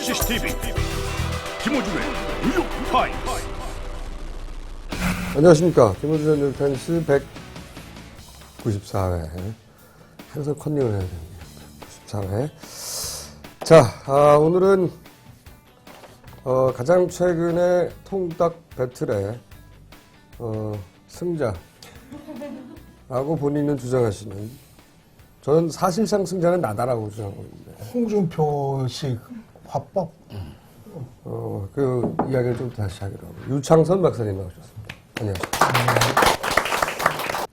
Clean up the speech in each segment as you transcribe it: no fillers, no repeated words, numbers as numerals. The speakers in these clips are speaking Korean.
CCTV 김호준의 뉴욕타임스. 안녕하십니까. 김호준의 뉴욕타임스 194회. 항상 컨닝을 해야 됩니다. 94회. 자, 오늘은 가장 최근의 통닭 배틀의 승자라고 본인은 주장하시는, 저는 사실상 승자는 나다라고 주장하고 있는데, 홍준표식 화법. 그 이야기를 좀 다시 하기로 하고, 유창선 박사님 나오셨습니다. 안녕하십니까.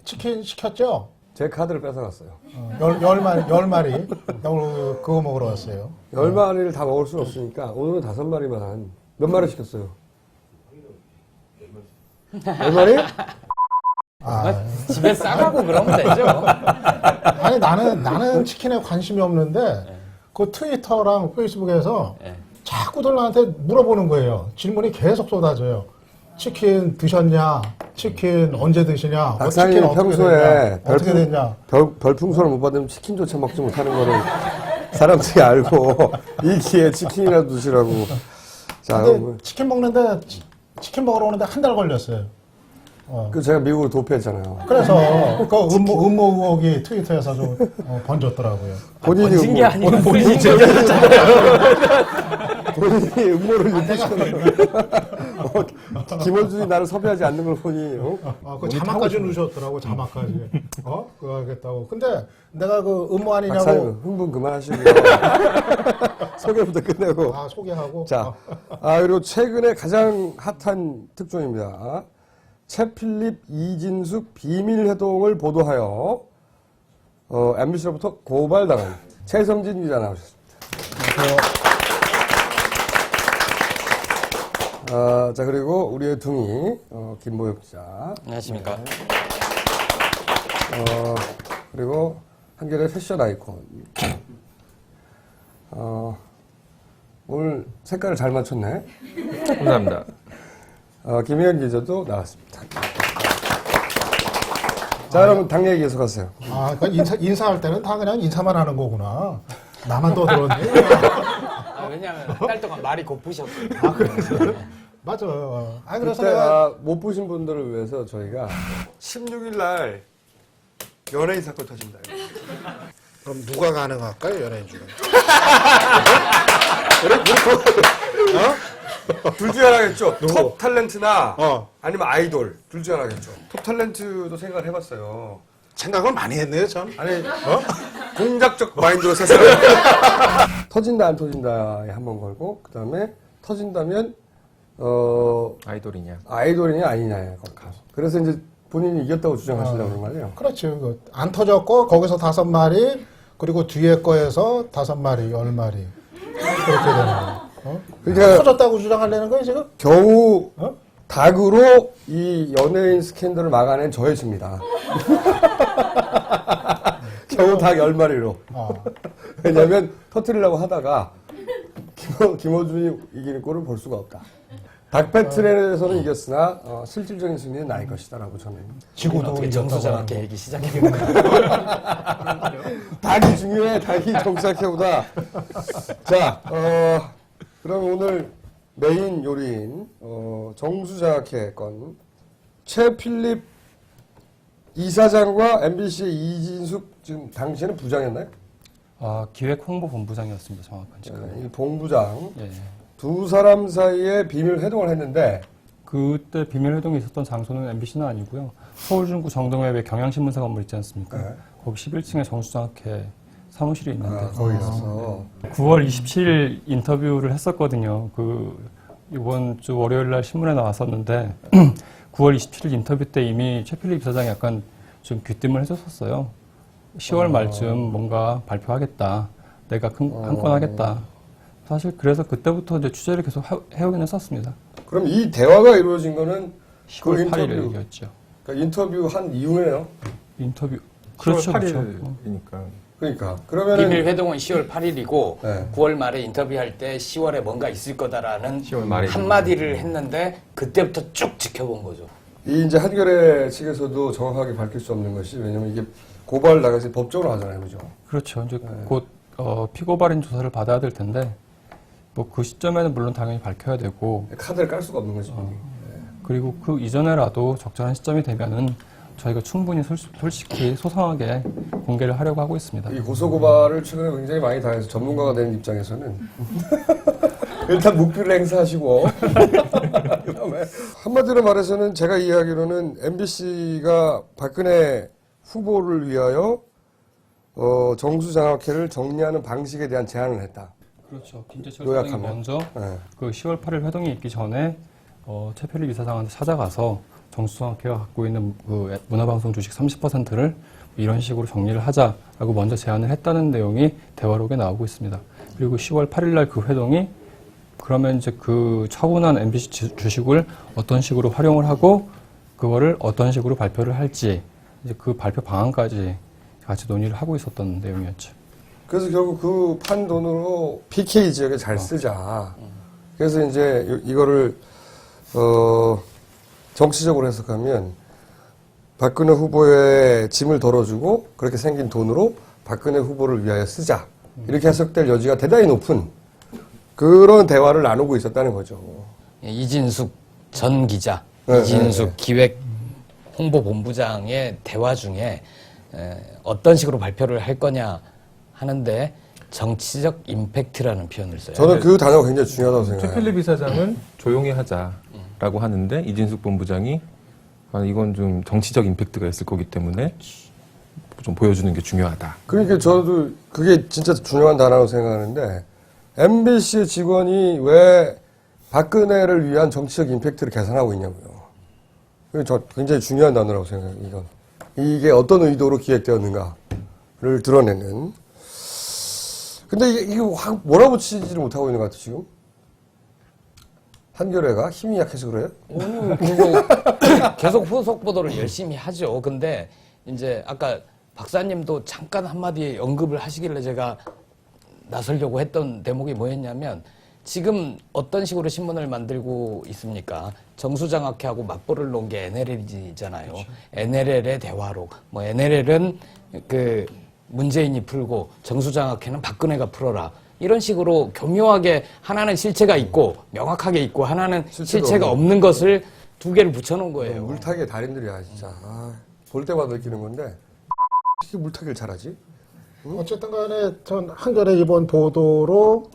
치킨 시켰죠? 제 카드를 뺏어갔어요. 열 마리. 오늘 그거 먹으러 왔어요. 10마리를 다 먹을 수는 없으니까 오늘은 5마리만. 몇 마리 시켰어요? 10마리? 집에 싸가고 그러면 되죠. 아니 나는 치킨에 관심이 없는데 그 트위터랑 페이스북에서 자꾸들 나한테 물어보는 거예요. 질문이 계속 쏟아져요. 치킨 드셨냐? 치킨 언제 드시냐? 박사님 치킨 평소에 어떻게 됐냐? 별풍선을 못 받으면 치킨조차 먹지 못하는 거를 사람들이 알고 이 기회에 치킨이라도 드시라고. 자, 근데 치킨 먹는데 치킨 먹으러 오는데 한 달 걸렸어요. 그 제가 미국으로 도피했잖아요. 그래서 그 음모 의혹이 트위터에서 좀 번졌더라고요. 번진 게 아니고 본인이 본인이 음모를 일으키셨네요. 김원준이 나를 섭외하지 않는 걸 보니, 그 자막까지 넣으셨더라고, 자막까지. 그거 하겠다고. 근데 내가 그 음모 아니냐고. 박사님 흥분 그만하시고 소개부터 끝내고. 소개하고. 자, 그리고 최근에 가장 핫한 특종입니다. 최필립, 이진숙 비밀회동을 보도하여 MBC로부터 고발당한 최성진 기자 나오셨습니다. 자, 그리고 우리의 둥이 김보혁 기자. 안녕하십니까. 그리고 한겨레 패션 아이콘. 오늘 색깔을 잘 맞췄네. 감사합니다. 김희연 기자도 나왔습니다. 자, 여러분 당 얘기 계속하세요. 그러니까 인사할 때는 다 그냥 인사만 하는 거구나. 나만 떠들었네. 왜냐면 한 달 동안 말이 고프셨어요. 그래서? 맞아. 그래서 그때 내가. 못 보신 분들을 위해서 저희가 16일 날 연예인 사건 터진다. 그럼 누가 가능할까요, 연예인 중에? 둘 중에 하나겠죠. 톱 탤런트나 어. 아니면 아이돌 둘 중에 하나겠죠. 톱 탤런트도 생각을 해봤어요. 생각을 많이 했네요, 참. 아니, 공작적 마인드로 세상. 터진다 안 터진다에 한번 걸고, 그 다음에 터진다면 아이돌이냐? 아이돌이냐 아니냐에 걸고. 그래서 이제 본인이 이겼다고 주장하시려고 그런 말이에요. 그렇죠. 안 터졌고, 거기서 5마리, 그리고 뒤에 거에서 5마리, 10마리. 그렇게 되는 거예요. 그러니까 터졌다고 주장하려는 거예요, 지금? 겨우 닭으로 이 연예인 스캔들을 막아낸 저의 집니다. 겨우 닭 10마리로. 왜냐면 터뜨리려고 하다가 김호준이 이기는 꼴을 볼 수가 없다. 닭 배틀에서는 이겼으나 실질적인 승리는 나의 것이다라고 저는. 지구도 어떻게 이겼다고 정수장학회 하고. 얘기 시작했는데. 닭이 중요해. 닭이 정사케보다. 자, 그럼 오늘 메인 요리인 정수장학회 건 최필립 이사장과 MBC의 이진숙, 지금 당시에는 부장이었나요? 기획홍보본부장이었습니다. 정확한 직함이. 이 본부장 예. 두 사람 사이에 비밀 회동을 했는데, 그때 비밀회동이 있었던 장소는 MBC는 아니고요. 서울중구 정동협의 경향신문사 건물 있지 않습니까? 네. 거기 11층에 정수장학회 사무실이 있는데 거기 있어서 9월 27일 인터뷰를 했었거든요. 이번 주 월요일 날 신문에 나왔었는데 9월 27일 인터뷰 때 이미 최필립 이사장이 약간 좀 귀띔을 해줬었어요. 10월 말쯤 뭔가 발표하겠다. 내가 한 건 하겠다. 사실 그래서 그때부터 이제 취재를 계속 해오긴 했었습니다. 그럼 이 대화가 이루어진 거는 10월 그 8일이었죠. 그러니까 인터뷰 한 이후에요. 인터뷰. 그렇죠. 8일이니까. 그러니까 그러면은 비밀 회동은 10월 8일이고 네. 9월 말에 인터뷰할 때 10월에 뭔가 있을 거다라는 10월 말에 한마디를 했는데 그때부터 쭉 지켜본 거죠. 이 이제 한겨레 측에서도 정확하게 밝힐 수 없는 것이, 왜냐면 이게 고발 나가서 법적으로 하잖아요, 그죠? 그렇죠. 이제 곧 피고발인 조사를 받아야 될 텐데 뭐 그 시점에는 물론 당연히 밝혀야 되고 카드를 깔 수가 없는 거지. 그리고 그 이전에라도 적절한 시점이 되면은 저희가 충분히 솔직히 소상하게 공개를 하려고 하고 있습니다. 이 고소고발을 최근에 굉장히 많이 당해서 전문가가 된 입장에서는 일단 묵비를 행사하시고 그다음에 한마디로 말해서는 제가 이해하기로는 MBC가 박근혜 후보를 위하여 정수장학회를 정리하는 방식에 대한 제안을 했다. 그렇죠. 김재철 요약하면. 사장이 먼저 네. 그 10월 8일 회동이 있기 전에 최필립 이사장한테 찾아가서 정수장학회가 갖고 있는 그 문화방송 주식 30%를 이런 식으로 정리를 하자라고 먼저 제안을 했다는 내용이 대화록에 나오고 있습니다. 그리고 10월 8일 날 그 회동이 그러면 이제 그 처분한 MBC 주식을 어떤 식으로 활용을 하고 그거를 어떤 식으로 발표를 할지 이제 그 발표 방안까지 같이 논의를 하고 있었던 내용이었죠. 그래서 결국 그 판 돈으로 PK 지역에 잘 쓰자. 그래서 이제 이거를 정치적으로 해석하면 박근혜 후보의 짐을 덜어주고 그렇게 생긴 돈으로 박근혜 후보를 위하여 쓰자. 이렇게 해석될 여지가 대단히 높은 그런 대화를 나누고 있었다는 거죠. 이진숙 전 기자, 네, 이진숙 기획 홍보본부장의 대화 중에 어떤 식으로 발표를 할 거냐 하는데 정치적 임팩트라는 표현을 써요. 저는 그 단어가 굉장히 중요하다고 생각해요. 최필립 이사장은 조용히 하자라고 하는데 이진숙 본부장이 이건 좀 정치적 임팩트가 있을 거기 때문에 좀 보여주는 게 중요하다. 그러니까 저도 그게 진짜 중요한 단어라고 생각하는데 MBC 직원이 왜 박근혜를 위한 정치적 임팩트를 계산하고 있냐고요. 그게 저 굉장히 중요한 단어라고 생각해요. 이건. 이게 어떤 의도로 기획되었는가를 드러내는. 근데 이게 확 몰아붙이지를 못하고 있는 것 같아요, 지금. 한겨레가 힘이 약해서 그래요? 계속 후속 보도를 열심히 하죠. 근데 이제 아까 박사님도 잠깐 한마디 언급을 하시길래 제가 나서려고 했던 대목이 뭐였냐면 지금 어떤 식으로 신문을 만들고 있습니까? 정수장학회하고 맞벌을 놓은 게 NLL이잖아요. 그렇죠. NLL의 대화록. 뭐 NLL은 그 문재인이 풀고 정수장학회는 박근혜가 풀어라. 이런 식으로 교묘하게 하나는 실체가 있고 명확하게 있고 하나는 실체가 없는 것을 두 개를 붙여놓은 거예요. 물타기의 달인들이야, 진짜. 볼 때마다 느끼는 건데 어떻게 물타기를 잘하지? 어쨌든 간에 전 한겨레 이번 보도로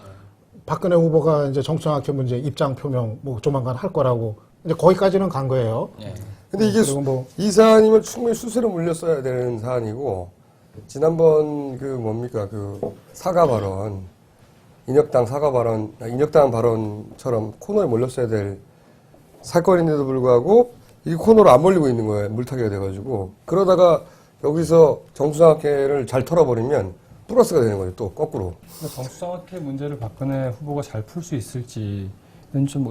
박근혜 후보가 이제 정치장학회 문제 입장 표명 뭐 조만간 할 거라고 이제 거기까지는 간 거예요. 근데 이게 그리고 뭐 이 사안이면 충분히 수세로 물렸어야 되는 사안이고 지난번 그 뭡니까 그 사과 발언 인혁당 발언처럼 코너에 몰렸어야 될 사건인데도 불구하고 이 코너로 안 몰리고 있는 거예요. 물타기가 돼가지고 그러다가 여기서 정수장학회를 잘 털어버리면 플러스가 되는 거죠. 또 거꾸로. 정수장학회 문제를 박근혜 후보가 잘 풀 수 있을지는 좀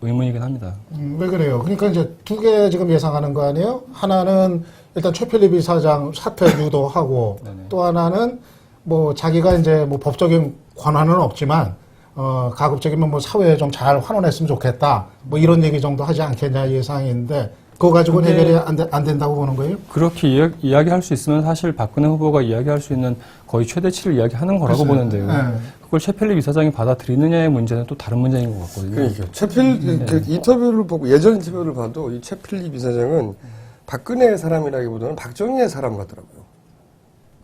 의문이긴 합니다. 왜 그래요? 그러니까 이제 두 개 지금 예상하는 거 아니에요? 하나는 일단 최필립 이사장 사퇴 유도하고 또 하나는 뭐 자기가 이제 뭐 법적인 권한은 없지만 가급적이면 뭐 사회에 좀 잘 환원했으면 좋겠다. 뭐 이런 얘기 정도 하지 않겠냐 예상인데 그거 가지고는 해결이 안 된다고 보는 거예요? 그렇게 이야기할 수 있으면 사실 박근혜 후보가 이야기할 수 있는 거의 최대치를 이야기하는 거라고 글쎄요. 보는데요. 네. 그걸 최필립 이사장이 받아들이느냐의 문제는 또 다른 문제인 것 같거든요. 그러니까 그 인터뷰를 보고 예전 인터뷰를 봐도 이 최필립 이사장은 박근혜의 사람이라기보다는 박정희의 사람 같더라고요.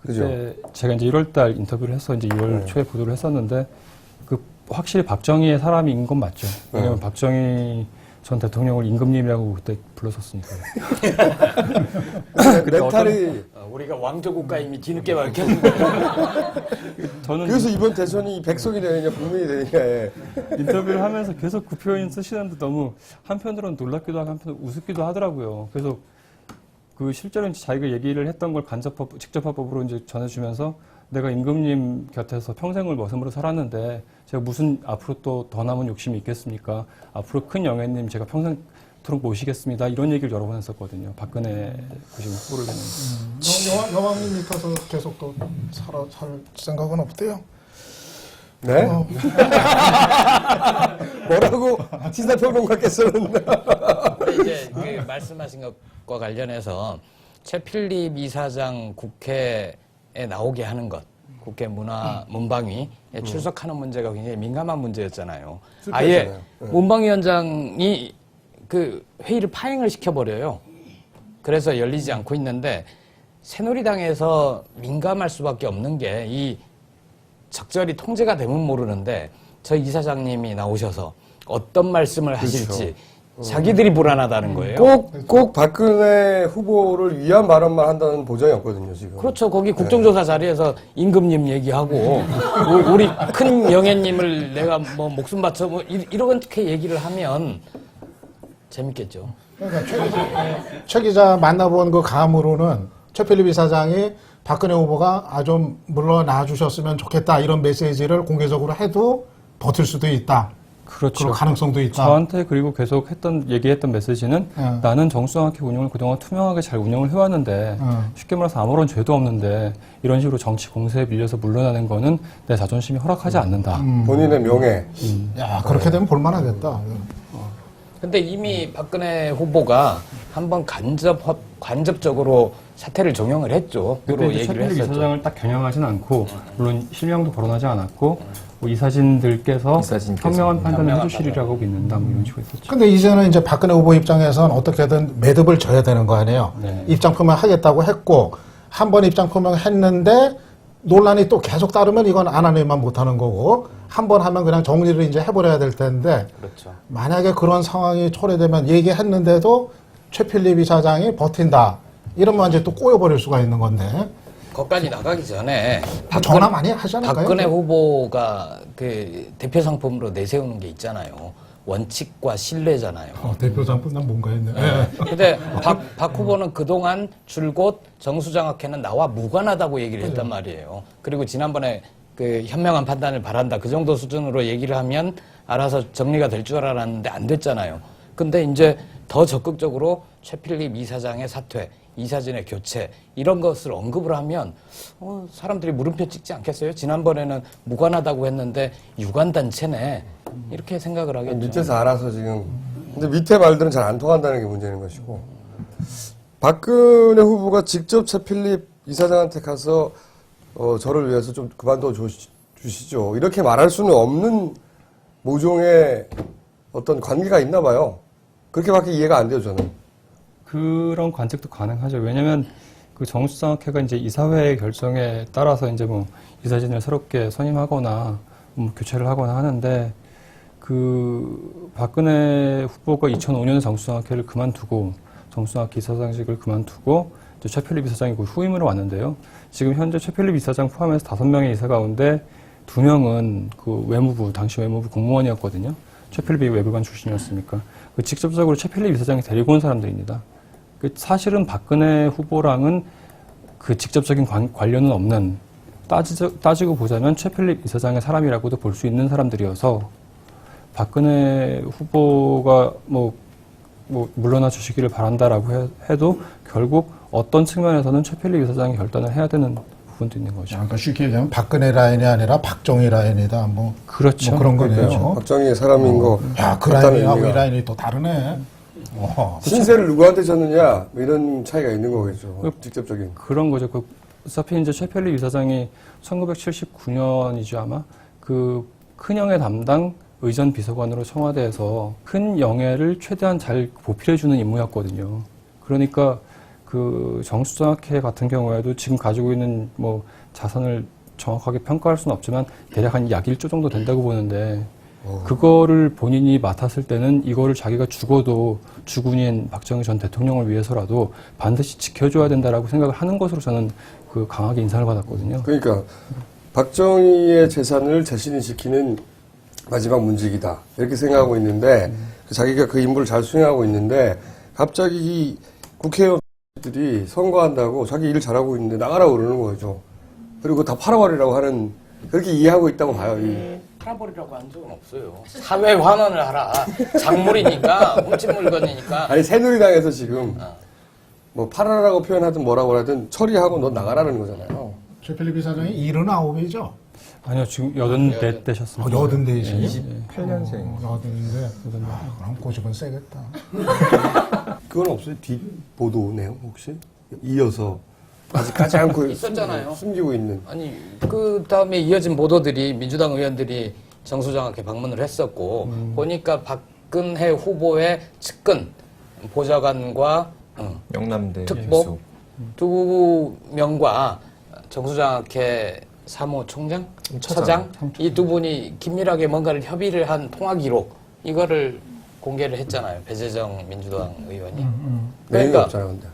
그죠? 제가 이제 1월달 인터뷰를 해서 이제 2월 초에 보도를 했었는데 그 확실히 박정희의 사람인 건 맞죠. 왜냐하면 박정희 전 대통령을 임금님이라고 그때 불렀었으니까요. 멘탈이 우리가 왕조 국가임이 뒤늦게 밝혔는데 저는 그래서 이번 대선이 백성이 되느냐 국민이 되느냐에 인터뷰를 하면서 계속 그 표현 쓰시는데 너무 한편으로는 놀랍기도 하고 한편으로 우습기도 하더라고요. 그래서 그 실제로 이제 자기가 얘기를 했던 걸 직접화법으로 이제 전해주면서 내가 임금님 곁에서 평생을 머슴으로 살았는데 제가 무슨 앞으로 또 더 남은 욕심이 있겠습니까? 앞으로 큰 영예님 제가 평생토록 모시겠습니다. 이런 얘기를 여러 번 했었거든요. 박근혜 그 지금 후보를 뵙는. 여왕님 밑에서 계속 또 살 생각은 없대요? 네? 뭐라고 시사평론가께서는 이제 그 말씀하신 것과 관련해서 최필립 이사장 국회에 나오게 하는 것 국회 문방위에 출석하는 문제가 굉장히 민감한 문제였잖아요. 실패했잖아요. 아예 네. 문방위원장이 그 회의를 파행을 시켜버려요. 그래서 열리지 않고 있는데 새누리당에서 민감할 수밖에 없는 게 이 적절히 통제가 되면 모르는데 저 이사장님이 나오셔서 어떤 말씀을 하실지 자기들이 불안하다는 거예요. 꼭 박근혜 후보를 위한 발언만 한다는 보장이 없거든요, 지금. 그렇죠. 거기 국정조사 자리에서 임금님 얘기하고 우리 큰 영애님을 내가 뭐 목숨 바쳐 뭐 이렇게 얘기를 하면 재밌겠죠. 그러니까 최 기자 만나본 그 감으로는 최필립 이사장이 박근혜 후보가 좀 물러나 주셨으면 좋겠다 이런 메시지를 공개적으로 해도 버틸 수도 있다. 그렇죠. 그럴 가능성도 있다. 저한테 그리고 계속 얘기했던 메시지는 나는 정수장학회 운영을 그동안 투명하게 잘 운영을 해왔는데 쉽게 말해서 아무런 죄도 없는데 이런 식으로 정치 공세에 밀려서 물러나는 거는 내 자존심이 허락하지 않는다. 본인의 명예. 야, 그렇게 되면 볼만하겠다. 근데 이미 박근혜 후보가 한번 간접적으로 사퇴를 종용을 했죠. 그때 이제 얘기를 최필립 했었죠. 이사장을 딱 겨냥하진 않고 물론 실명도 거론하지 않았고 뭐 이사진들께서 현명한 판단을 해주시리라고 믿는다 뭐 이런 식으로 했었죠. 근데 이제는 이제 박근혜 후보 입장에서는 어떻게든 매듭을 져야 되는 거 아니에요. 네. 입장 표명하겠다고 했고 한 번 입장 표명했는데 논란이 또 계속 따르면 이건 안 하려면 못하는 거고 한 번 하면 그냥 정리를 이제 해버려야 될 텐데 그렇죠. 만약에 그런 상황이 초래되면 얘기했는데도 최필립 이사장이 버틴다 이러면 이제 또 꼬여버릴 수가 있는 건데 거기까지 나가기 전에 다 전화 많이 하잖아요. 박근혜 후보가 그 대표 상품으로 내세우는 게 있잖아요. 원칙과 신뢰잖아요. 대표 상품 난 뭔가 했네. 근데 박 후보는 그동안 줄곧 정수장학회는 나와 무관하다고 얘기를 했단 말이에요. 그리고 지난번에 그 현명한 판단을 바란다. 그 정도 수준으로 얘기를 하면 알아서 정리가 될 줄 알았는데 안 됐잖아요. 근데 이제 더 적극적으로 최필립 이사장의 사퇴, 이사진의 교체 이런 것을 언급을 하면 사람들이 물음표 찍지 않겠어요? 지난번에는 무관하다고 했는데 유관단체네 이렇게 생각을 하겠죠. 밑에서 알아서 지금. 근데 밑에 말들은 잘 안 통한다는 게 문제인 것이고. 박근혜 후보가 직접 최필립 이사장한테 가서 저를 위해서 좀 그만둬 주시죠. 이렇게 말할 수는 없는 모종의 어떤 관계가 있나 봐요. 그렇게밖에 이해가 안 돼요, 저는. 그런 관측도 가능하죠. 왜냐면 그 정수장학회가 이제 이사회의 결정에 따라서 이제 뭐 이사진을 새롭게 선임하거나 뭐 교체를 하거나 하는데 그 박근혜 후보가 2005년에 정수장학회를 그만두고 정수장학회 이사장직을 그만두고 이제 최필립 이사장이 그 후임으로 왔는데요. 지금 현재 최필립 이사장 포함해서 5명의 이사 가운데 2명은 그 외무부 당시 외무부 공무원이었거든요. 최필립이 외교관 출신이었으니까 그 직접적으로 최필립 이사장이 데리고 온 사람들입니다. 그 사실은 박근혜 후보랑은 그 직접적인 관련은 없는 따지고 보자면 최필립 이사장의 사람이라고도 볼 수 있는 사람들이어서 박근혜 후보가 뭐 물러나 주시기를 바란다라고 해도 결국 어떤 측면에서는 최필립 이사장이 결단을 해야 되는 부분도 있는 거죠. 그러니까 쉽게 얘기하면 박근혜 라인이 아니라 박정희 라인이다. 뭐 그렇죠. 뭐 그런 거네요. 그렇죠. 박정희의 사람인 거. 야, 그 라인하고 이 라인이 또 다르네. 신세를 누구한테 졌느냐 뭐 이런 차이가 있는 거겠죠. 직접적인. 그런 거죠. 어차피 이제 최필립 이사장이 1979년이죠 아마 그 큰영의 담당 의전 비서관으로 청와대에서 큰 영예를 최대한 잘 보필해주는 임무였거든요. 그러니까 그 정수장학회 같은 경우에도 지금 가지고 있는 뭐 자산을 정확하게 평가할 수는 없지만 대략 한 약 1조 정도 된다고 보는데 그거를 본인이 맡았을 때는 이거를 자기가 죽어도 주군인 박정희 전 대통령을 위해서라도 반드시 지켜줘야 된다라고 생각을 하는 것으로 저는 그 강하게 인상을 받았거든요. 그러니까 박정희의 재산을 자신이 지키는 마지막 문직이다 이렇게 생각하고 있는데 자기가 그 임무를 잘 수행하고 있는데 갑자기 이 국회의원들이 선거한다고 자기 일 잘하고 있는데 나가라고 그러는 거죠. 그리고 다 팔아버리라고 하는 그렇게 이해하고 있다고 봐요. 팔아버리라고 한 적은 없어요. 사회 환원을 하라. 작물이니까 훔친 물건이니까. 아니 새누리당에서 지금 뭐 팔아라고 표현하든 뭐라고 하든 처리하고 너 나가라는 거잖아요. 최필립 이사장이 79이죠? 아니요, 지금 84 되셨습니다. 84이지? 28년생. 80인데. 그럼 고집은 세겠다. 그건 없어요? 뒷 보도 내용 혹시? 이어서 아직 까지 않고 있었잖아요. 숨기고 있는. 아니 그 다음에 이어진 보도들이 민주당 의원들이 정수장학회 방문을 했었고 보니까 박근혜 후보의 측근 보좌관과 영남대 특보 교수. 두 명과 정수장학회 사무총장, 처장 이 두 분이 긴밀하게 뭔가를 협의를 한 통화 기록 이거를 공개를 했잖아요. 배재정 민주당 의원이. 내용이 없잖아요, 근데.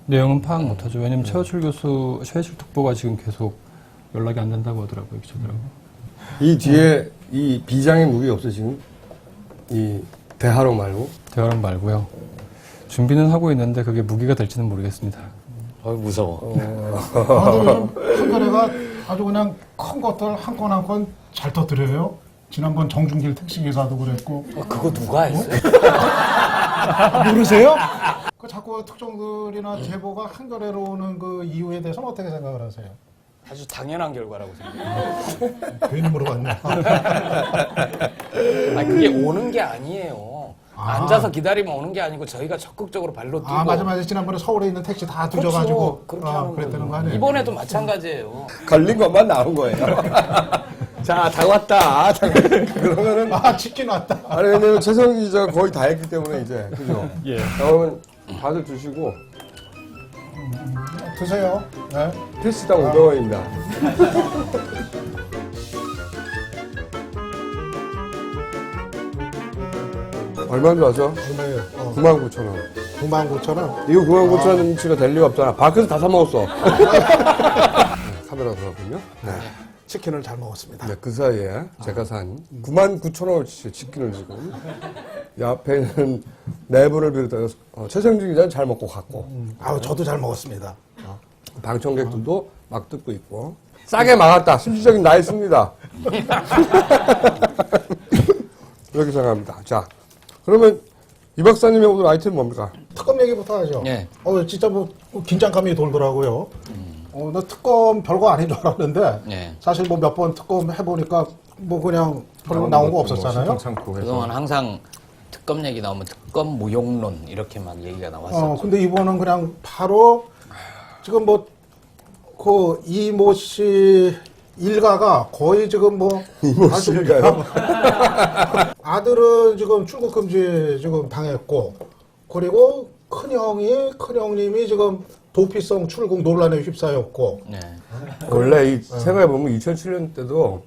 내용은 파악 못하죠. 왜냐면 최호철 교수, 최호철 특보가 지금 계속 연락이 안 된다고 하더라고요, 기자들하고. 이 뒤에 이 비장의 무기 없어 지금? 이 대하로 말고? 대화는 말고요. 준비는 하고 있는데 그게 무기가 될지는 모르겠습니다. 무서워. 아, 근데 요즘 한겨레가 아주 그냥 큰 것들 한 건 한 건 잘 터뜨려요. 지난번 정준길 택시기사도 그랬고. 그거 누가 했어요? 모르세요? 그 자꾸 특종들이나 제보가 한겨레로 오는 그 이유에 대해서는 어떻게 생각을 하세요? 아주 당연한 결과라고 생각해요. 괜히 물어봤네. 아니 그게 오는 게 아니에요. 앉아서 기다리면 오는 게 아니고 저희가 적극적으로 발로 뛰고. 아, 맞아. 지난번에 서울에 있는 택시 다 뒤져가지고. 그렇게 하는 그랬다는 거죠. 거 아니에요? 이번에도 마찬가지예요. 걸린 것만 나온 거예요. 자, 다 왔다. 그러면은. 아, 치킨 왔다. 아니, 왜냐면 최성 기자가 거의 다 했기 때문에 이제. 그죠? 예. 그러면 다들 주시고. 드세요. 네. 필수당 500원입니다. 얼마인 줄 아죠? 얼마예요? 99,000원. 99,000원. 이거 99,000원치가 될 리가 없잖아. 밖에서 다 사먹었어. 카메라 들어갔군요. 네. 치킨을 잘 먹었습니다. 네, 그 사이에 제가 산 99,000원어치 치킨을 지금 이 앞에 있는 네 분을 비롯해서 최성준 기자는 잘 먹고 갔고 아우, 저도 잘 먹었습니다. 방청객들도 막 듣고 있고 싸게 막았다. 실질적인 나였습니다. 이렇게 생각합니다. 자, 그러면 이 박사님의 오늘 아이템 뭡니까? 특검 얘기부터 하죠. 네. 진짜 뭐 긴장감이 돌더라고요. 나 특검 별거 아닌 줄 알았는데 네. 사실 뭐 몇 번 특검 해보니까 뭐 그냥 별로 나온 거 없었잖아요. 참고 해서. 그동안 항상 특검 얘기 나오면 특검 무용론 이렇게 막 얘기가 나왔었죠. 근데 이번은 그냥 바로 지금 뭐 그 이모 씨 일가가 거의 지금 뭐 이모 씨 일가요? 아들은 지금 출국 금지 지금 당했고 그리고 큰형님이 지금 도피성 출국 논란에 휩싸였고 네. 원래 이 생각해보면 2007년 때도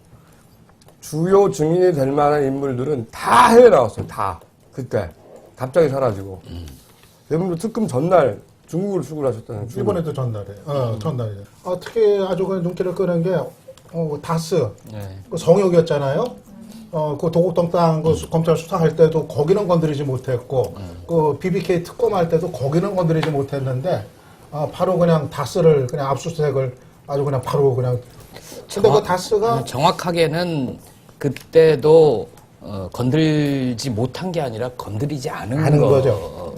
주요 증인이 될 만한 인물들은 다 해외 나왔어요. 다. 그때. 갑자기 사라지고. 대부분 특검 전날 중국으로 출국하셨다는. 이번에도 전날에. 전날에. 특히 아주 그 눈길을 끄는 게 다스 네. 그 성역이었잖아요. 그 도곡동 땅 그 검찰 수사할 때도 거기는 건드리지 못했고 그 BBK 특검할 때도 거기는 건드리지 못했는데 바로 그냥 다스를 그냥 압수수색을 아주 그냥 바로 그냥. 근데 그 다스가 정확하게는 그때도 건들지 못한 게 아니라 건드리지 않은 거죠.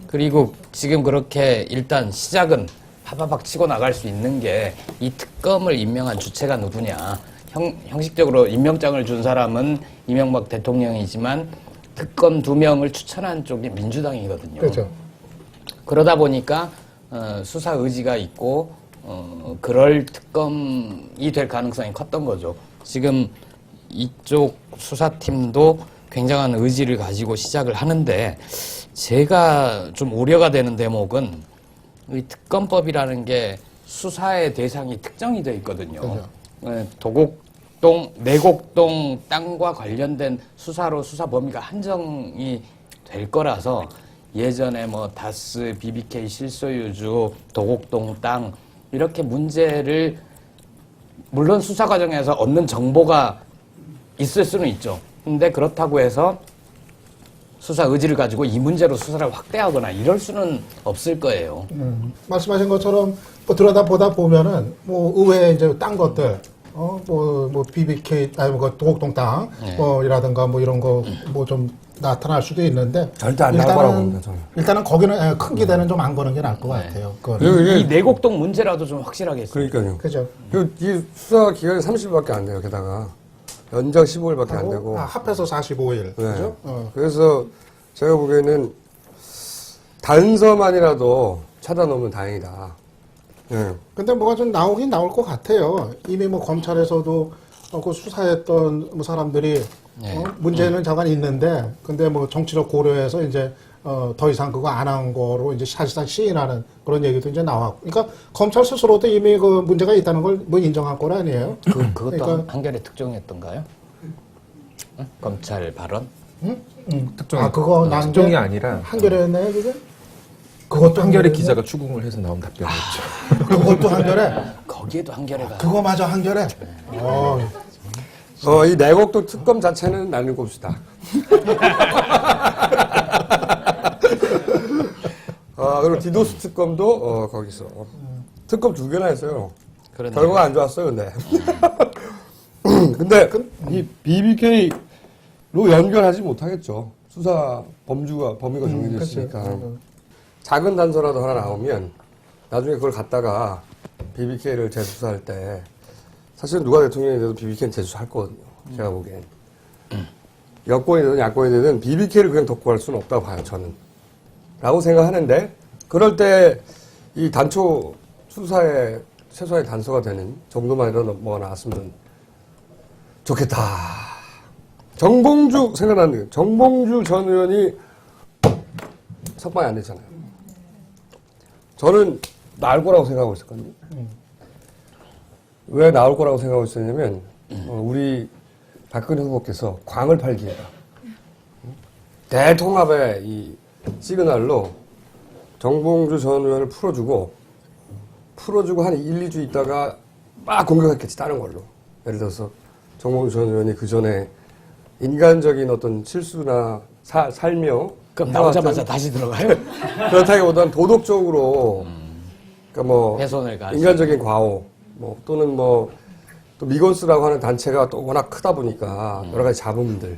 그리고 지금 그렇게 일단 시작은 파바박 치고 나갈 수 있는 게 이 특검을 임명한 주체가 누구냐. 형식적으로 임명장을 준 사람은 이명박 대통령이지만 특검 2명을 추천한 쪽이 민주당이거든요. 그렇죠. 그러다 보니까 수사 의지가 있고 그럴 특검이 될 가능성이 컸던 거죠. 지금 이쪽 수사팀도 굉장한 의지를 가지고 시작을 하는데 제가 좀 우려가 되는 대목은 이 특검법이라는 게 수사의 대상이 특정이 돼 있거든요. 내곡동 땅과 관련된 수사로 수사 범위가 한정이 될 거라서 예전에 뭐 다스, BBK 실소유주, 도곡동 땅 이렇게 문제를 물론 수사 과정에서 얻는 정보가 있을 수는 있죠. 근데 그렇다고 해서 수사 의지를 가지고 이 문제로 수사를 확대하거나 이럴 수는 없을 거예요. 말씀하신 것처럼 뭐 들여다보다 보면은 뭐 의외에 이제 딴 것들 뭐 BBK 아니 뭐 도곡동 땅 이라든가 뭐 이런 거 뭐 좀 나타날 수도 있는데 절대 안 나올 거라고 봅니다, 저는. 일단은 거기는 큰 기대는 좀 안 거는 게 나을 것 같아요. 이 내곡동 문제라도 좀 확실하게 했어요. 그러니까요. 그죠? 이 수사 기간이 30일밖에 안 돼요, 게다가. 연장 15일밖에 안 되고. 합해서 45일. 네. 그죠? 그래서 제가 보기에는 단서만이라도 찾아놓으면 다행이다. 예. 근데 뭐가 좀 나오긴 나올 것 같아요. 이미 뭐 검찰에서도 그 수사했던 뭐 사람들이 문제는 잠깐 있는데, 근데 뭐 정치적 고려해서 이제 더 이상 그거 안 한 거로 이제 사실상 시인하는 그런 얘기도 이제 나왔고. 그러니까 검찰 스스로도 이미 그 문제가 있다는 걸 뭐 인정한 건 아니에요. 그것도 그러니까- 한결의 특종이었던가요? 응? 검찰 발언? 특종 아, 그거 난 특종이 게 아니라 한결했나요, 그게? 그것도 한결의 한결했네? 기자가 추궁을 해서 나온 답변이었죠. 그것도 한결해? 거기에도 한결의가 그거마저 한결해? 이 내곡도 특검 자체는 나누고 봅시다. 그리고 디도스 특검도 거기서 특검 2개나 했어요. 그러네요. 결과가 안 좋았어요, 근데. 근데 이 BBK로 연결하지 못하겠죠. 수사 범위가 정해졌으니까. 작은 단서라도 하나 나오면 나중에 그걸 갖다가 BBK를 재수사할 때 사실은 누가 대통령이 돼도 BBK는 재수할 거거든요. 제가 보기엔. 여권이 되든 야권이 되든 BBK를 그냥 덮고 할 수는 없다고 봐요, 저는. 라고 생각하는데, 그럴 때 이 단초 수사에 최소한의 단서가 되는 정도만이라도 뭐가 나왔으면 좋겠다. 정봉주 생각나는 게, 정봉주 전 의원이 석방이 안 됐잖아요. 저는 나올 거라고 생각하고 있었거든요. 왜 나올 거라고 생각하고 있었냐면, 우리 박근혜 후보께서 광을 팔기에다 대통합의 이 시그널로 정봉주 전 의원을 풀어주고 한 1, 2주 있다가 막 공격했겠지, 다른 걸로. 예를 들어서 정봉주 전 의원이 그 전에 인간적인 어떤 실수나 살며 그럼 나오자마자 다시 들어가요? 그렇다기보다는 도덕적으로 그러니까 뭐 훼손을 가하시 인간적인 과오 뭐 또는 뭐 또 미건스라고 하는 단체가 또 워낙 크다 보니까 여러 가지 잡음들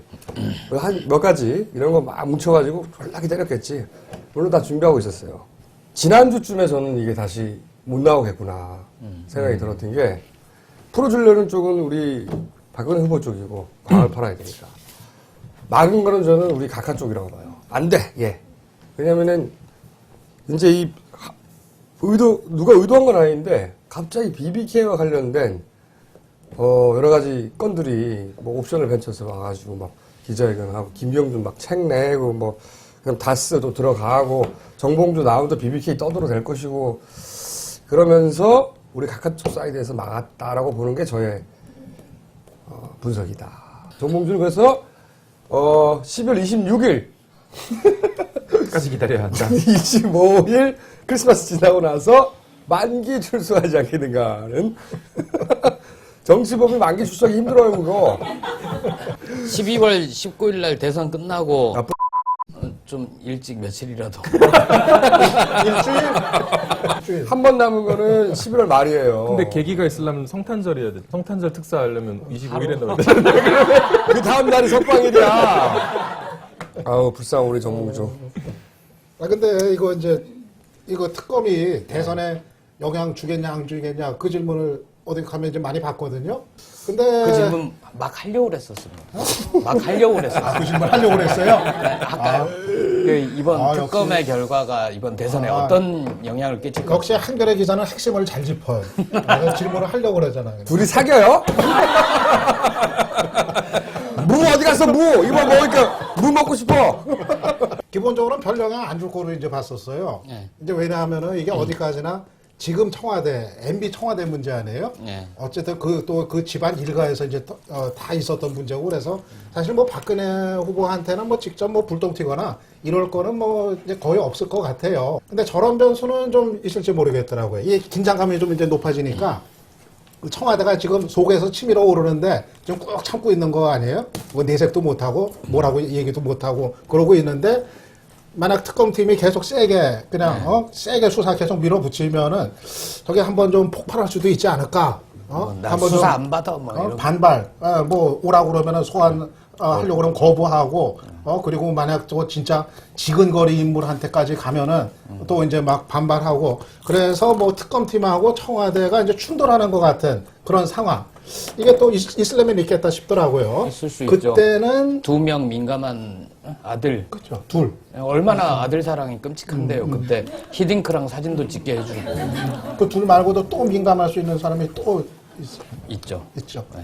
한 몇 가지 이런 거 막 뭉쳐가지고 졸라 기다렸겠지. 물론 다 준비하고 있었어요. 지난주쯤에 저는 이게 다시 못 나오겠구나 생각이 들었던 게 풀어주려는 쪽은 우리 박근혜 후보 쪽이고 광을 팔아야 되니까 막은 거는 저는 우리 각하 쪽이라고 봐요. 안 돼. 예. 왜냐면은 이제 이 누가 의도한 건 아닌데 갑자기 BBK와 관련된 여러 가지 건들이 뭐 옵션을 벤처에서 와가지고 막 기자회견하고 김병준 막 책 내고 뭐 그럼 다스도 들어가고 정봉주 나오면 또 BBK 떠들어 될 것이고 그러면서 우리 각하 쪽 사이드에서 막았다라고 보는 게 저의 분석이다. 정봉주는 그래서 12월 26일 까지 기다려야 한다. 25일 크리스마스 지나고 나서 만기 출소하지 않겠는가 하는 정치범이 만기 출소하기 힘들어요 그거. 12월 19일 날 대선 끝나고 좀 일찍 며칠이라도 일주일. 한 번 남은 거는 11월 말이에요. 근데 계기가 있으려면 성탄절이어야 돼. 성탄절 특사하려면 25일에 넣어야 돼. 그 다음 날이 석방일이야. 아우 불쌍한 우리 정봉주. 근데 이거 특검이 대선에 영향 주겠냐 안 주겠냐 그 질문을 어디 가면 이제 많이 받거든요. 근데 그 질문 막 하려고 그랬었어요. 막 하려고 그랬었어요. 그 질문 하려고 그랬어요. 아까 그 이번 아, 특검의 결과가 이번 대선에 어떤 영향을 끼칠까? 역시 한결의 기자는 핵심을 잘 짚어요. 그래서 질문을 하려고 그러잖아요. 둘이 사겨요? 무 어디 갔어 무? 이거 먹으니까 무 먹고 싶어. 기본적으로는 별 영향 안 줄 거로 이제 봤었어요. 네. 이제 왜냐하면은 이게 어디까지나 지금 청와대, MB 청와대 문제 아니에요? 네. 어쨌든 그 집안 일가에서 이제 다 있었던 문제고 그래서 사실 뭐 박근혜 후보한테는 뭐 직접 뭐 불똥 튀거나 이럴 거는 뭐 이제 거의 없을 것 같아요. 근데 저런 변수는 좀 있을지 모르겠더라고요. 이 긴장감이 좀 이제 높아지니까 청와대가 지금 속에서 치밀어 오르는데 좀 꾹 참고 있는 거 아니에요? 뭐 내색도 못하고 뭐라고 얘기도 못하고 그러고 있는데 만약 특검팀이 계속 세게 그냥 세게 수사 계속 밀어붙이면은 저게 한번 좀 폭발할 수도 있지 않을까? 난 한번 수사 좀 안 받아 뭐 이런. 반발. 뭐 오라고 그러면은 소환 하려고 그러면 거부하고 그리고 만약 저 진짜 지근거리 인물한테까지 가면은 또 이제 막 반발하고 그래서 뭐 특검팀하고 청와대가 이제 충돌하는 것 같은 그런 상황. 이게 또 있으려면 있겠다 싶더라고요. 있을 수 있죠. 그때는 2명 민감한 아들. 그렇죠. 둘. 얼마나 아들 사랑이 끔찍한데요. 그때 히딩크랑 사진도 찍게 해주고 그 둘 말고도 또 민감할 수 있는 사람이 또 있죠. 있죠. 네.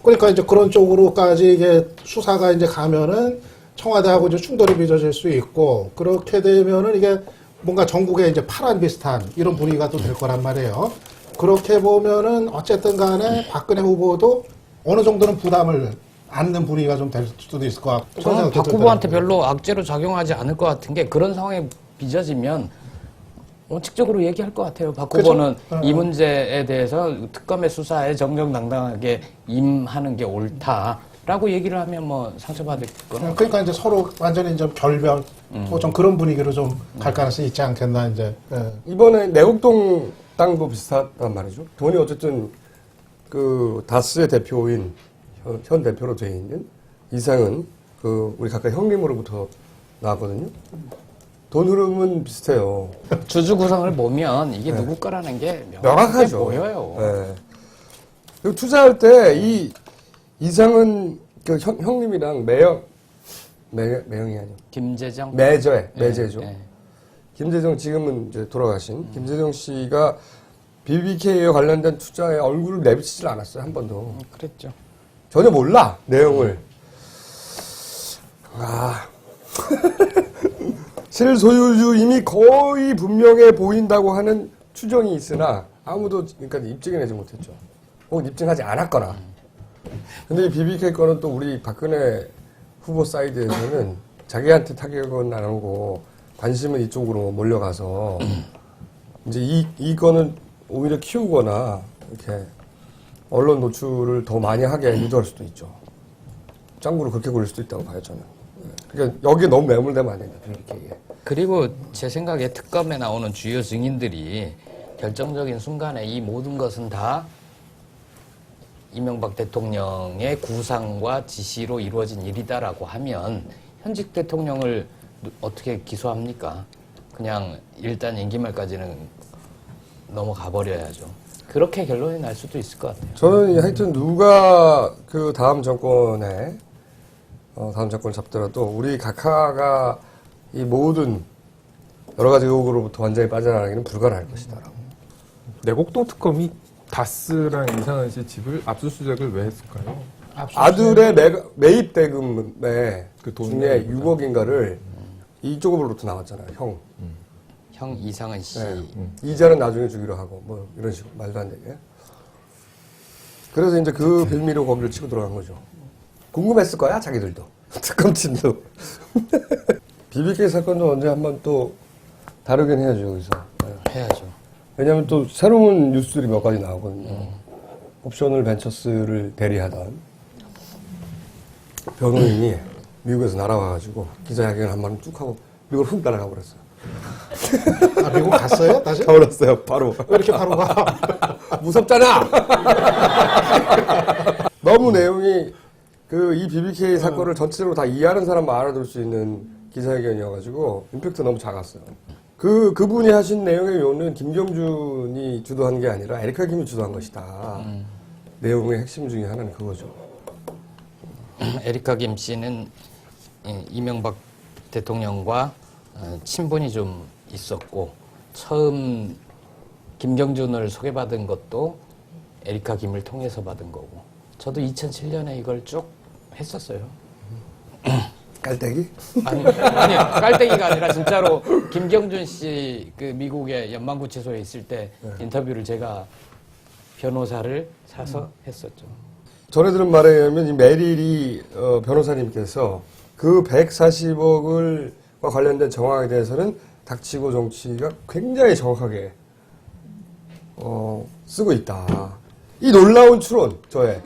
그러니까 이제 그런 쪽으로까지 이게 수사가 이제 가면은 청와대하고 이제 충돌이 빚어질 수 있고 그렇게 되면은 이게 뭔가 전국에 이제 파란 비슷한 이런 분위기가 또 될 거란 말이에요. 그렇게 보면은 어쨌든 간에 박근혜 후보도 어느 정도는 부담을 안는 분위기가 좀 될 수도 있을 것 같고. 저는 박 후보한테 별로 악재로 작용하지 않을 것 같은 게 그런 상황에 빚어지면 원칙적으로 얘기할 것 같아요. 박 그렇죠? 후보는 이 문제에 대해서 특검의 수사에 정정당당하게 임하는 게 옳다라고 얘기를 하면 뭐 상처받을 거는. 그러니까 이제 서로 완전히 좀 결별, 좀 그런 분위기로 좀 갈 가능성이 있지 않겠나 이제. 예. 이번에 내곡동 땅도 비슷하단 말이죠. 돈이 어쨌든 그 다스의 대표인 현 대표로 돼 있는 이상은 그 우리 각각 형님으로부터 나왔거든요. 돈 흐름은 비슷해요. 주주 구성을 보면 이게 누구 거라는 게 명확하죠. 보여요. 네. 그리고 투자할 때 이 이상은 그 형님이랑 매형이 아니고 김재정. 매제죠. 예. 김재정 지금은 이제 돌아가신 김재정 씨가 BBK에 관련된 투자에 얼굴을 내비치질 않았어요 한 번도. 그랬죠. 전혀 몰라 내용을. 실소유주임이 거의 분명해 보인다고 하는 추정이 있으나 아무도 그러니까 입증해내지 못했죠. 혹은 입증하지 않았거나. 근데 이 BBK 거는 또 우리 박근혜 후보 사이드에서는 자기한테 타격은 안 하고 관심은 이쪽으로 몰려가서 이제 이 건은 오히려 키우거나 이렇게 언론 노출을 더 많이 하게 유도할 수도 있죠. 짱구로 그렇게 굴릴 수도 있다고 봐요, 저는. 그러니까 여기에 너무 매몰되면 안 됩니다, BBK에. 그리고 제 생각에 특검에 나오는 주요 증인들이 결정적인 순간에 이 모든 것은 다 이명박 대통령의 구상과 지시로 이루어진 일이다라고 하면 현직 대통령을 어떻게 기소합니까? 그냥 일단 임기 말까지는 넘어가 버려야죠. 그렇게 결론이 날 수도 있을 것 같아요. 저는 하여튼 누가 그 다음 정권을 잡더라도 우리 각하가 이 모든 여러 가지 의혹으로부터 완전히 빠져나가기는 불가능할 것이다. 내곡동 특검이 다스랑 이상한 씨 집을 압수수색을 왜 했을까요? 아들의 매입 대금의 그 돈 중에 내입니다. 6억인가를 이쪽으로부터 나왔잖아요, 형. 형 이상은 씨. 이자는 나중에 주기로 하고 뭐 이런 식으로 말도 안 되게. 그래서 이제 그 빌미로 거기를 치고 들어간 거죠. 궁금했을 거야 자기들도 특검팀도. BBK 사건도 언제 한번 또 다루긴 해야죠 여기서. 해야죠. 왜냐하면 또 새로운 뉴스들이 몇 가지 나오거든요. 옵셔널 벤처스를 대리하던 변호인이 미국에서 날아와가지고 기자회견 한 번 뚝 하고 미국으로 훅 날아가 버렸어요. 미국 갔어요? 다시? 가버렸어요 바로. 왜 이렇게 바로 가? 무섭잖아. 너무 내용이 이 BBK 사건을 전체적으로 다 이해하는 사람만 알아들 수 있는 기자회견이어가지고 임팩트 너무 작았어요. 그분이 하신 내용의 요는 김경준이 주도한 게 아니라 에리카 김이 주도한 것이다. 내용의 핵심 중에 하나는 그거죠. 에리카 김 씨는 이명박 대통령과 친분이 좀 있었고 처음 김경준을 소개받은 것도 에리카 김을 통해서 받은 거고 저도 2007년에 이걸 쭉 했었어요. 깔때기? 아니 깔때기가 아니라 진짜로 김경준 씨 그 미국의 연방구치소에 있을 때 인터뷰를 제가 변호사를 사서 했었죠. 전에 들은 말에 의하면 이 메릴이 변호사님께서 그 140억과 관련된 정황에 대해서는 닥치고 정치가 굉장히 정확하게 쓰고 있다. 이 놀라운 추론 저의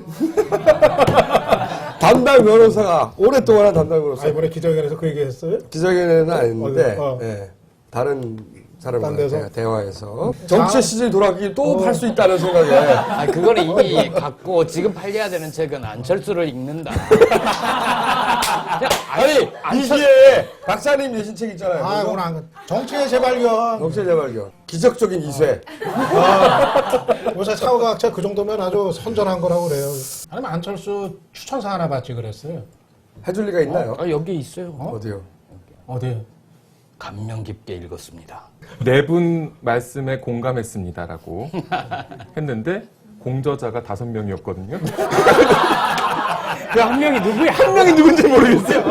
담당 변호사가 오랫동안 한 담당 변호사. 이번에 기자회견에서 그 얘기했어요? 기자회견에는 아닌데 어. 예, 다른 사람과 딴 데서? 대화에서 정치 시즌이 돌아가기 또 팔 수 있다는 생각에 아, 그거는 이미 갖고 지금 팔려야 되는 책은 안철수를 읽는다. 아니 이게 박사님 내신 책 있잖아요. 아, 오늘 안 정치의 재발견. 정치 재발견 기적적인 이쇠. 요새 사후과학책 그 정도면 아주 선전한 거라고 그래요. 아니면 안철수 추천사 하나 받지 그랬어요. 해줄 리가 있나요? 아, 여기 있어요. 어디요? 어디요? 감명 깊게 읽었습니다. 네 분 말씀에 공감했습니다라고 했는데 공저자가 5명이었거든요. 그 한 명이 누구야? 한 명이 누군지 모르겠어요.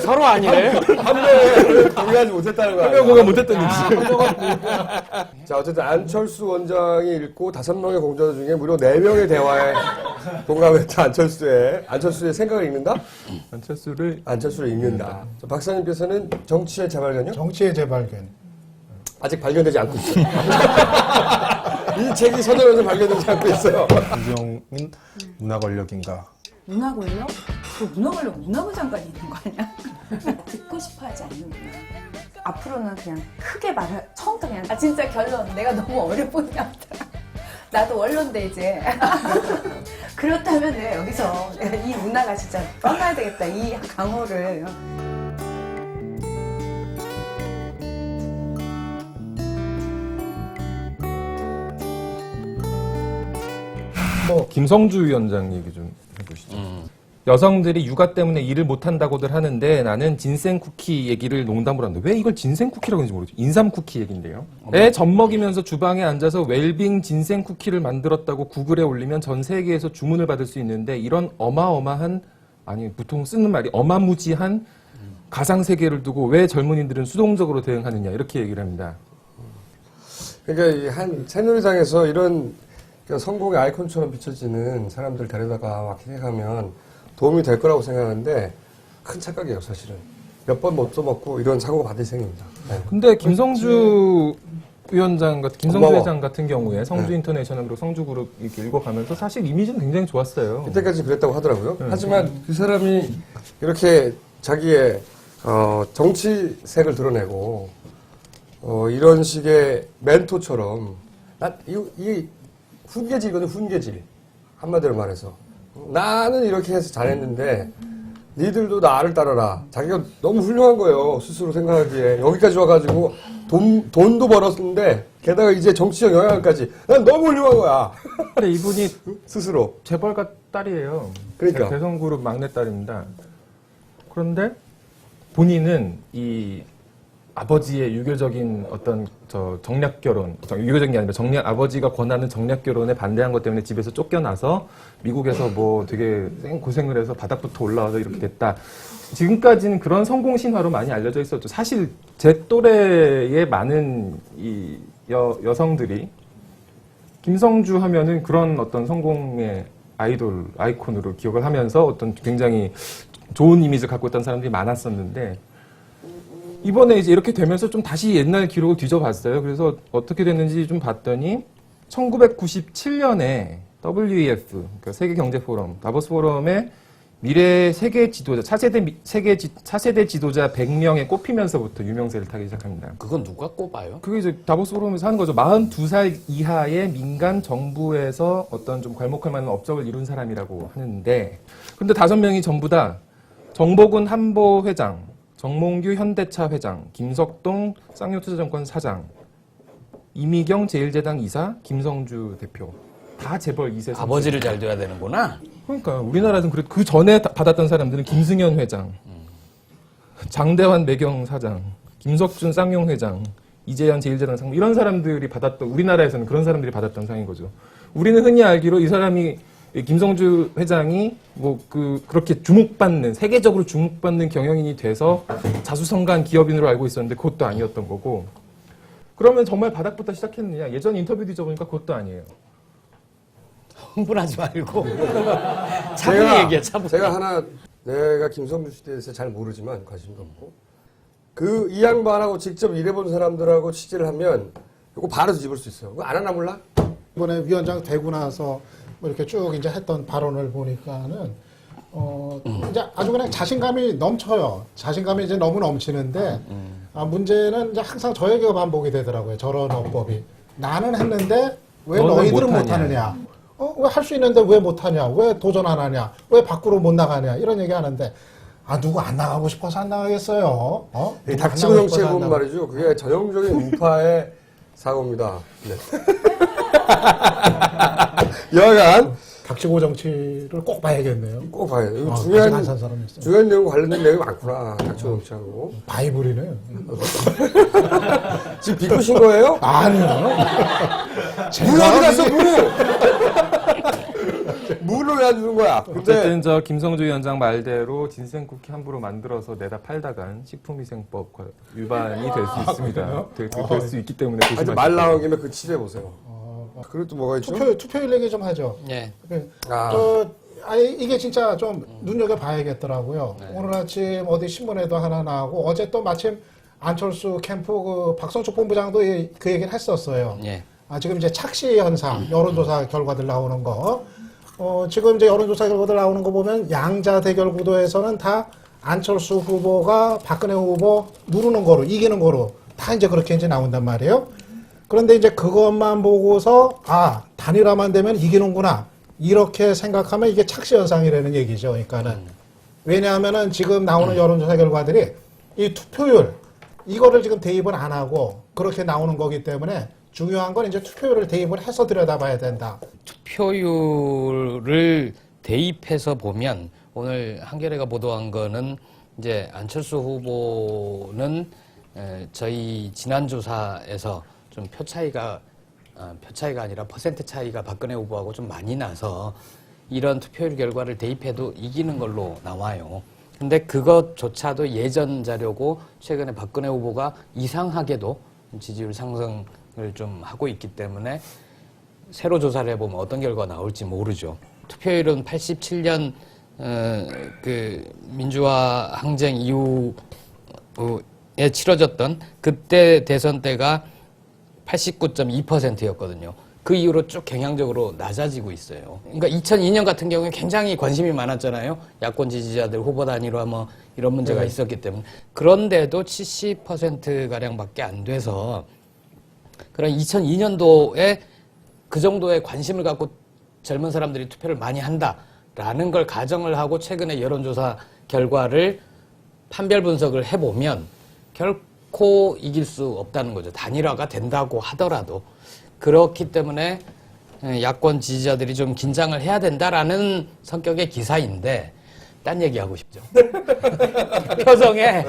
서로 아니래. 한 명에 동의하지 못했다는 거 아니에요? 공감 못했던 얘기. 자, 어쨌든 안철수 원장이 읽고 5명의 공저자 중에 무려 4명의 대화에 공감했다. 안철수의 생각을 읽는다? 안철수를 읽는다. 자, 박사님께서는 정치의 재발견요? 정치의 재발견. 아직 발견되지 않고 있어요. 이 책이 서점에서 발견되지 않고 있어요. 이병인 문화 권력인가? 문화 권력? 그 문화 권력 문화부 장관이 있는 거 아니야? 듣고 싶어 하지 않는구나. 앞으로는 그냥 크게 말을 처음부터 그냥 진짜 결론 내가 너무 어려 보이나 보다. 나도 원로인데 이제 그렇다면 내가 여기서 내가 이 문화가 진짜 떠나야 되겠다 이 강호를. 김성주 위원장 얘기 좀 해보시죠. 여성들이 육아 때문에 일을 못한다고들 하는데 나는 진생 쿠키 얘기를 농담으로 하는데 왜 이걸 진생 쿠키라고 하는지 모르죠. 인삼 쿠키 얘기인데요. 애 젖 먹이면서 주방에 앉아서 웰빙 진생 쿠키를 만들었다고 구글에 올리면 전 세계에서 주문을 받을 수 있는데 이런 어마어마한 아니 보통 쓰는 말이 어마무지한 가상 세계를 두고 왜 젊은이들은 수동적으로 대응하느냐 이렇게 얘기를 합니다. 그러니까 이 한 새누리당에서 이런 성공의 아이콘처럼 비춰지는 사람들 데려다가 막 해가면 도움이 될 거라고 생각하는데 큰 착각이에요, 사실은. 몇 번 못 써먹고 이런 사고 받을 생입니다. 네. 근데 김성주 위원장 같은 김성주 고마워. 회장 같은 경우에 성주 인터내셔널 그리고 성주 그룹 이렇게 읽어가면서 사실 이미지는 굉장히 좋았어요. 이때까지 그랬다고 하더라고요. 하지만 그 사람이 이렇게 자기의 정치색을 드러내고 이런 식의 멘토처럼 이 훈계질이거든, 훈계질. 한마디로 말해서. 나는 이렇게 해서 잘했는데 니들도 나를 따라라. 자기가 너무 훌륭한 거예요. 스스로 생각하기에. 여기까지 와가지고 돈도 벌었는데 게다가 이제 정치적 영향까지. 난 너무 훌륭한 거야. 근데 이분이 스스로. 재벌가 딸이에요. 그러니까. 대성그룹 막내딸입니다. 그런데 본인은 이 아버지의 유교적인 어떤 정략 결혼, 유교적인 게 아니라 아버지가 권하는 정략 결혼에 반대한 것 때문에 집에서 쫓겨나서 미국에서 뭐 되게 고생을 해서 바닥부터 올라와서 이렇게 됐다. 지금까지는 그런 성공 신화로 많이 알려져 있었죠. 사실 제 또래의 많은 이 여성들이 김성주 하면은 그런 어떤 성공의 아이콘으로 기억을 하면서 어떤 굉장히 좋은 이미지를 갖고 있던 사람들이 많았었는데 이번에 이제 이렇게 되면서 좀 다시 옛날 기록을 뒤져봤어요. 그래서 어떻게 됐는지 좀 봤더니 1997년에 WEF, 그러니까 세계경제포럼, 다보스 포럼의 미래 세계 지도자, 차세대 지도자 100명에 꼽히면서부터 유명세를 타기 시작합니다. 그건 누가 꼽아요? 그게 이제 다보스 포럼에서 하는 거죠. 42살 이하의 민간 정부에서 어떤 좀 괄목할 만한 업적을 이룬 사람이라고 하는데, 근데 5명이 전부 다 정복은 한보 회장, 정몽규 현대차 회장, 김석동 쌍용투자증권 사장, 이미경 제일제당 이사, 김성주 대표. 다 재벌 2세. 아버지를 잘 둬야 되는구나. 그러니까 우리나라에서는 그래도 그 전에 받았던 사람들은 김승현 회장, 장대환 매경 사장, 김석준 쌍용 회장, 이재현 제일제당 상 이런 사람들이 받았던 우리나라에서는 그런 사람들이 받았던 상인 거죠. 우리는 흔히 알기로 이 사람이 김성주 회장이 그렇게 주목받는 세계적으로 주목받는 경영인이 돼서 자수성가한 기업인으로 알고 있었는데 그것도 아니었던 거고. 그러면 정말 바닥부터 시작했느냐? 예전 인터뷰 뒤져보니까 그것도 아니에요. 흥분하지 말고 차분히 얘기해. 차분히. 내가 김성주 씨에 대해서 잘 모르지만 관심도 없고 이 양반하고 직접 일해본 사람들하고 취재를 하면 이거 바로 뒤집을 수 있어요. 그거 안 하나 몰라? 이번에 위원장 되고 나서 뭐 이렇게 쭉 이제 했던 발언을 보니까는 이제 아주 그냥 자신감이 넘쳐요. 자신감이 이제 너무 넘치는데, 문제는 이제 항상 저에게 반복이 되더라고요. 저런 어법이. 나는 했는데 왜 너는 너희들은 못하냐. 못하느냐? 왜 할 수 있는데 왜 못하냐? 왜 도전 안 하냐? 왜 밖으로 못 나가냐? 이런 얘기 하는데, 누구 안 나가고 싶어서 안 나가겠어요? 이 누구 닥치고 안 나가고 정치에 싶어서 안 보면 나가- 말이죠. 그게 전형적인 우파의 사고입니다. 네. 여하간 닥치고 정치를 꼭 봐야겠네요. 꼭 봐야 돼요. 이거 아직 중요한 안 산 사람이 있어요. 중요한 내용 관련된 내용이 많구나. 닥치고 정치하고. 바이블이네요. 지금 비꼬신 거예요? 아니요. 물 어디 갔어, 물? 물을 왜 안 주는 거야? 근데 어쨌든 저 김성주 위원장 말대로 진생쿠키 함부로 만들어서 내다 팔다간 식품위생법 위반이 될 수 있습니다. 될 수 있기 때문에 하여튼 조심하시고. 말 나온 김에 그 취재해 보세요. 그리고 또 뭐가 있죠? 투표율 얘기 좀 하죠. 예. 이게 진짜 좀 눈여겨봐야겠더라고요. 오늘 아침 어디 신문에도 하나 나오고 어제 또 마침 안철수 캠프 그 박성수 본부장도 그 얘기를 했었어요. 예. 지금 이제 착시 현상, 여론조사 결과들 나오는 거. 지금 이제 여론조사 결과들 나오는 거 보면 양자 대결 구도에서는 다 안철수 후보가 박근혜 후보 누르는 거로, 이기는 거로 다 이제 그렇게 이제 나온단 말이에요. 그런데 이제 그것만 보고서, 단일화만 되면 이기는구나. 이렇게 생각하면 이게 착시 현상이라는 얘기죠. 그러니까는. 왜냐하면은 지금 나오는 여론조사 결과들이 이 투표율, 이거를 지금 대입을 안 하고 그렇게 나오는 거기 때문에 중요한 건 이제 투표율을 대입을 해서 들여다봐야 된다. 투표율을 대입해서 보면 오늘 한겨레가 보도한 거는 이제 안철수 후보는 저희 지난 조사에서 좀 표 차이가 아니라 퍼센트 차이가 박근혜 후보하고 좀 많이 나서 이런 투표율 결과를 대입해도 이기는 걸로 나와요. 근데 그것조차도 예전 자료고 최근에 박근혜 후보가 이상하게도 지지율 상승을 좀 하고 있기 때문에 새로 조사를 해보면 어떤 결과가 나올지 모르죠. 투표율은 87년 그 민주화 항쟁 이후에 치러졌던 그때 대선 때가 89.2%였거든요. 그 이후로 쭉 경향적으로 낮아지고 있어요. 그러니까 2002년 같은 경우에 굉장히 관심이 많았잖아요. 야권 지지자들 후보 단일화 뭐 이런 문제가 있었기 때문에. 그런데도 70%가량밖에 안 돼서 그런 2002년도에 그 정도의 관심을 갖고 젊은 사람들이 투표를 많이 한다라는 걸 가정을 하고 최근에 여론조사 결과를 판별 분석을 해보면 결코 이길 수 없다는 거죠. 단일화가 된다고 하더라도. 그렇기 때문에 야권 지지자들이 좀 긴장을 해야 된다라는 성격의 기사인데 딴 얘기하고 싶죠. 표정에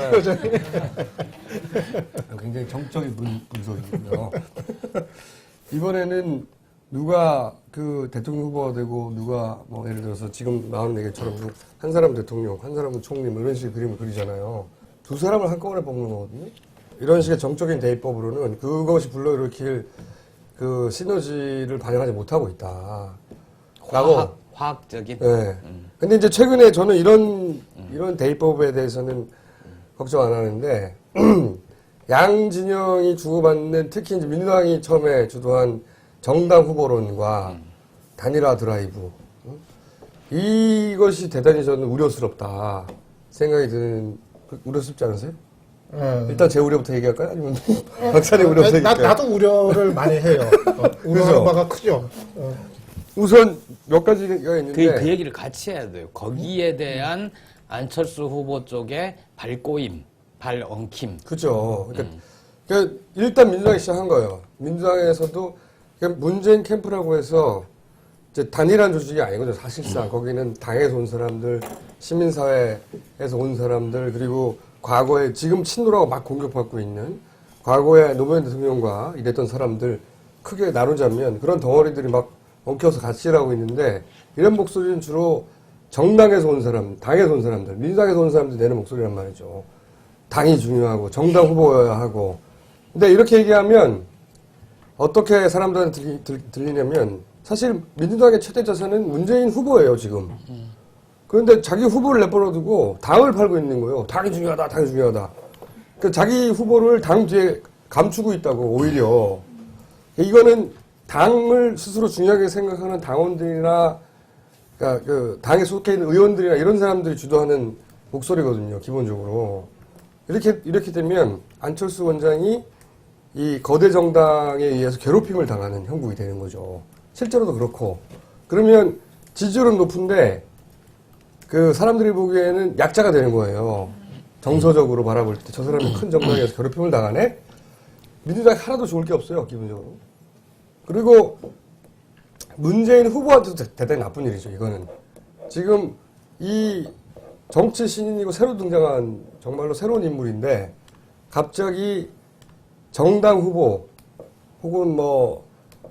굉장히 정적인 분석이고요. 이번에는 누가 그 대통령 후보가 되고 누가 뭐 예를 들어서 지금 나오는 얘기처럼 한 사람은 대통령, 한 사람은 총리 뭐 이런 식의 그림을 그리잖아요. 두 사람을 한꺼번에 뽑는 거거든요. 이런 식의 정적인 대입법으로는 그것이 불러일으킬 그 시너지를 반영하지 못하고 있다. 화학적인. 네. 근데 이제 최근에 저는 이런 대입법에 대해서는 걱정 안 하는데, 양 진영이 주고받는 특히 이제 민주당이 처음에 주도한 정당 후보론과 단일화 드라이브. 이것이 대단히 저는 우려스럽다 생각이 드는, 우려스럽지 않으세요? 일단 제 우려부터 얘기할까요? 아니면 박사님 우려부터 얘기할까요? 나도 우려를 많이 해요. 우려하는 바가 크죠. 우선 몇 가지가 있는데. 그 얘기를 같이 해야 돼요. 거기에 대한 안철수 후보 쪽의 발꼬임, 발엉킴. 그죠. 그러니까 일단 민주당이 시작한 거예요. 민주당에서도 그러니까 문재인 캠프라고 해서 이제 단일한 조직이 아니거든요. 사실상 거기는 당에서 온 사람들, 시민사회에서 온 사람들, 그리고 과거에 지금 친노라고 막 공격받고 있는 과거에 노무현 대통령과 일했던 사람들 크게 나누자면 그런 덩어리들이 막 엉켜서 같이 일하고 있는데 이런 목소리는 주로 정당에서 온 사람, 당에서 온 사람들, 민주당에서 온 사람들이 내는 목소리란 말이죠. 당이 중요하고 정당 후보여야 하고. 근데 이렇게 얘기하면 어떻게 사람들한테 들리냐면 사실 민주당의 최대 자산은 문재인 후보예요, 지금. 그런데 자기 후보를 내버려두고 당을 팔고 있는 거예요. 당이 중요하다, 당이 중요하다. 그러니까 자기 후보를 당 뒤에 감추고 있다고, 오히려. 이거는 당을 스스로 중요하게 생각하는 당원들이나 그러니까 그 당에 속해 있는 의원들이나 이런 사람들이 주도하는 목소리거든요, 기본적으로. 이렇게 되면 안철수 원장이 이 거대 정당에 의해서 괴롭힘을 당하는 형국이 되는 거죠. 실제로도 그렇고. 그러면 지지율은 높은데 그 사람들이 보기에는 약자가 되는 거예요. 정서적으로 바라볼 때 저 사람이 큰 정당에서 괴롭힘을 당하네? 민주당이 하나도 좋을 게 없어요, 기본적으로. 그리고 문재인 후보한테도 대단히 나쁜 일이죠, 이거는. 지금 이 정치 신인이고 새로 등장한 정말로 새로운 인물인데 갑자기 정당 후보 혹은 뭐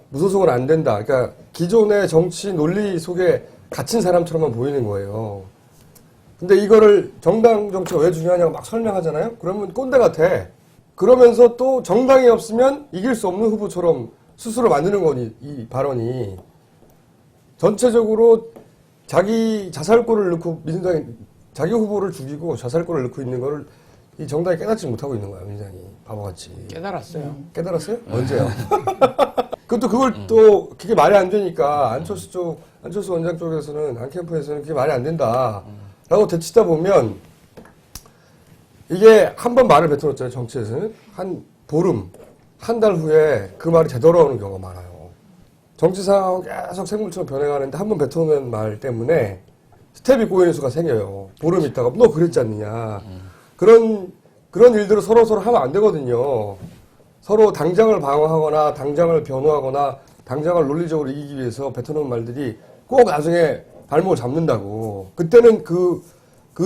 무소속은 안 된다. 그러니까 기존의 정치 논리 속에 갇힌 사람처럼만 보이는 거예요. 근데 이거를 정당 정치가 왜 중요하냐고 막 설명하잖아요. 그러면 꼰대 같아. 그러면서 또 정당이 없으면 이길 수 없는 후보처럼 스스로 만드는 거니 이 발언이. 전체적으로 자기 자살골을 넣고 민주당이 자기 후보를 죽이고 자살골을 넣고 있는 거를 이 정당이 깨닫지 못하고 있는 거야, 민주당이. 바보같이. 깨달았어요. 깨달았어요? 언제요? 그것도 그걸 또 그게 말이 안 되니까 안철수 원장 쪽에서는 안 캠프에서는 그게 말이 안 된다라고 대치다 보면 이게 한 번 말을 뱉어놓잖아요, 정치에서는. 한 보름, 한 달 후에 그 말이 되돌아오는 경우가 많아요. 정치 상황은 계속 생물처럼 변해가는데 한 번 뱉어놓은 말 때문에 스텝이 꼬이는 수가 생겨요. 보름 있다가 너 그랬지 않느냐. 그런 일들을 서로 하면 안 되거든요. 서로 당장을 방어하거나 당장을 변호하거나 당장을 논리적으로 이기기 위해서 뱉어놓은 말들이 꼭 나중에 발목을 잡는다고. 그때는 그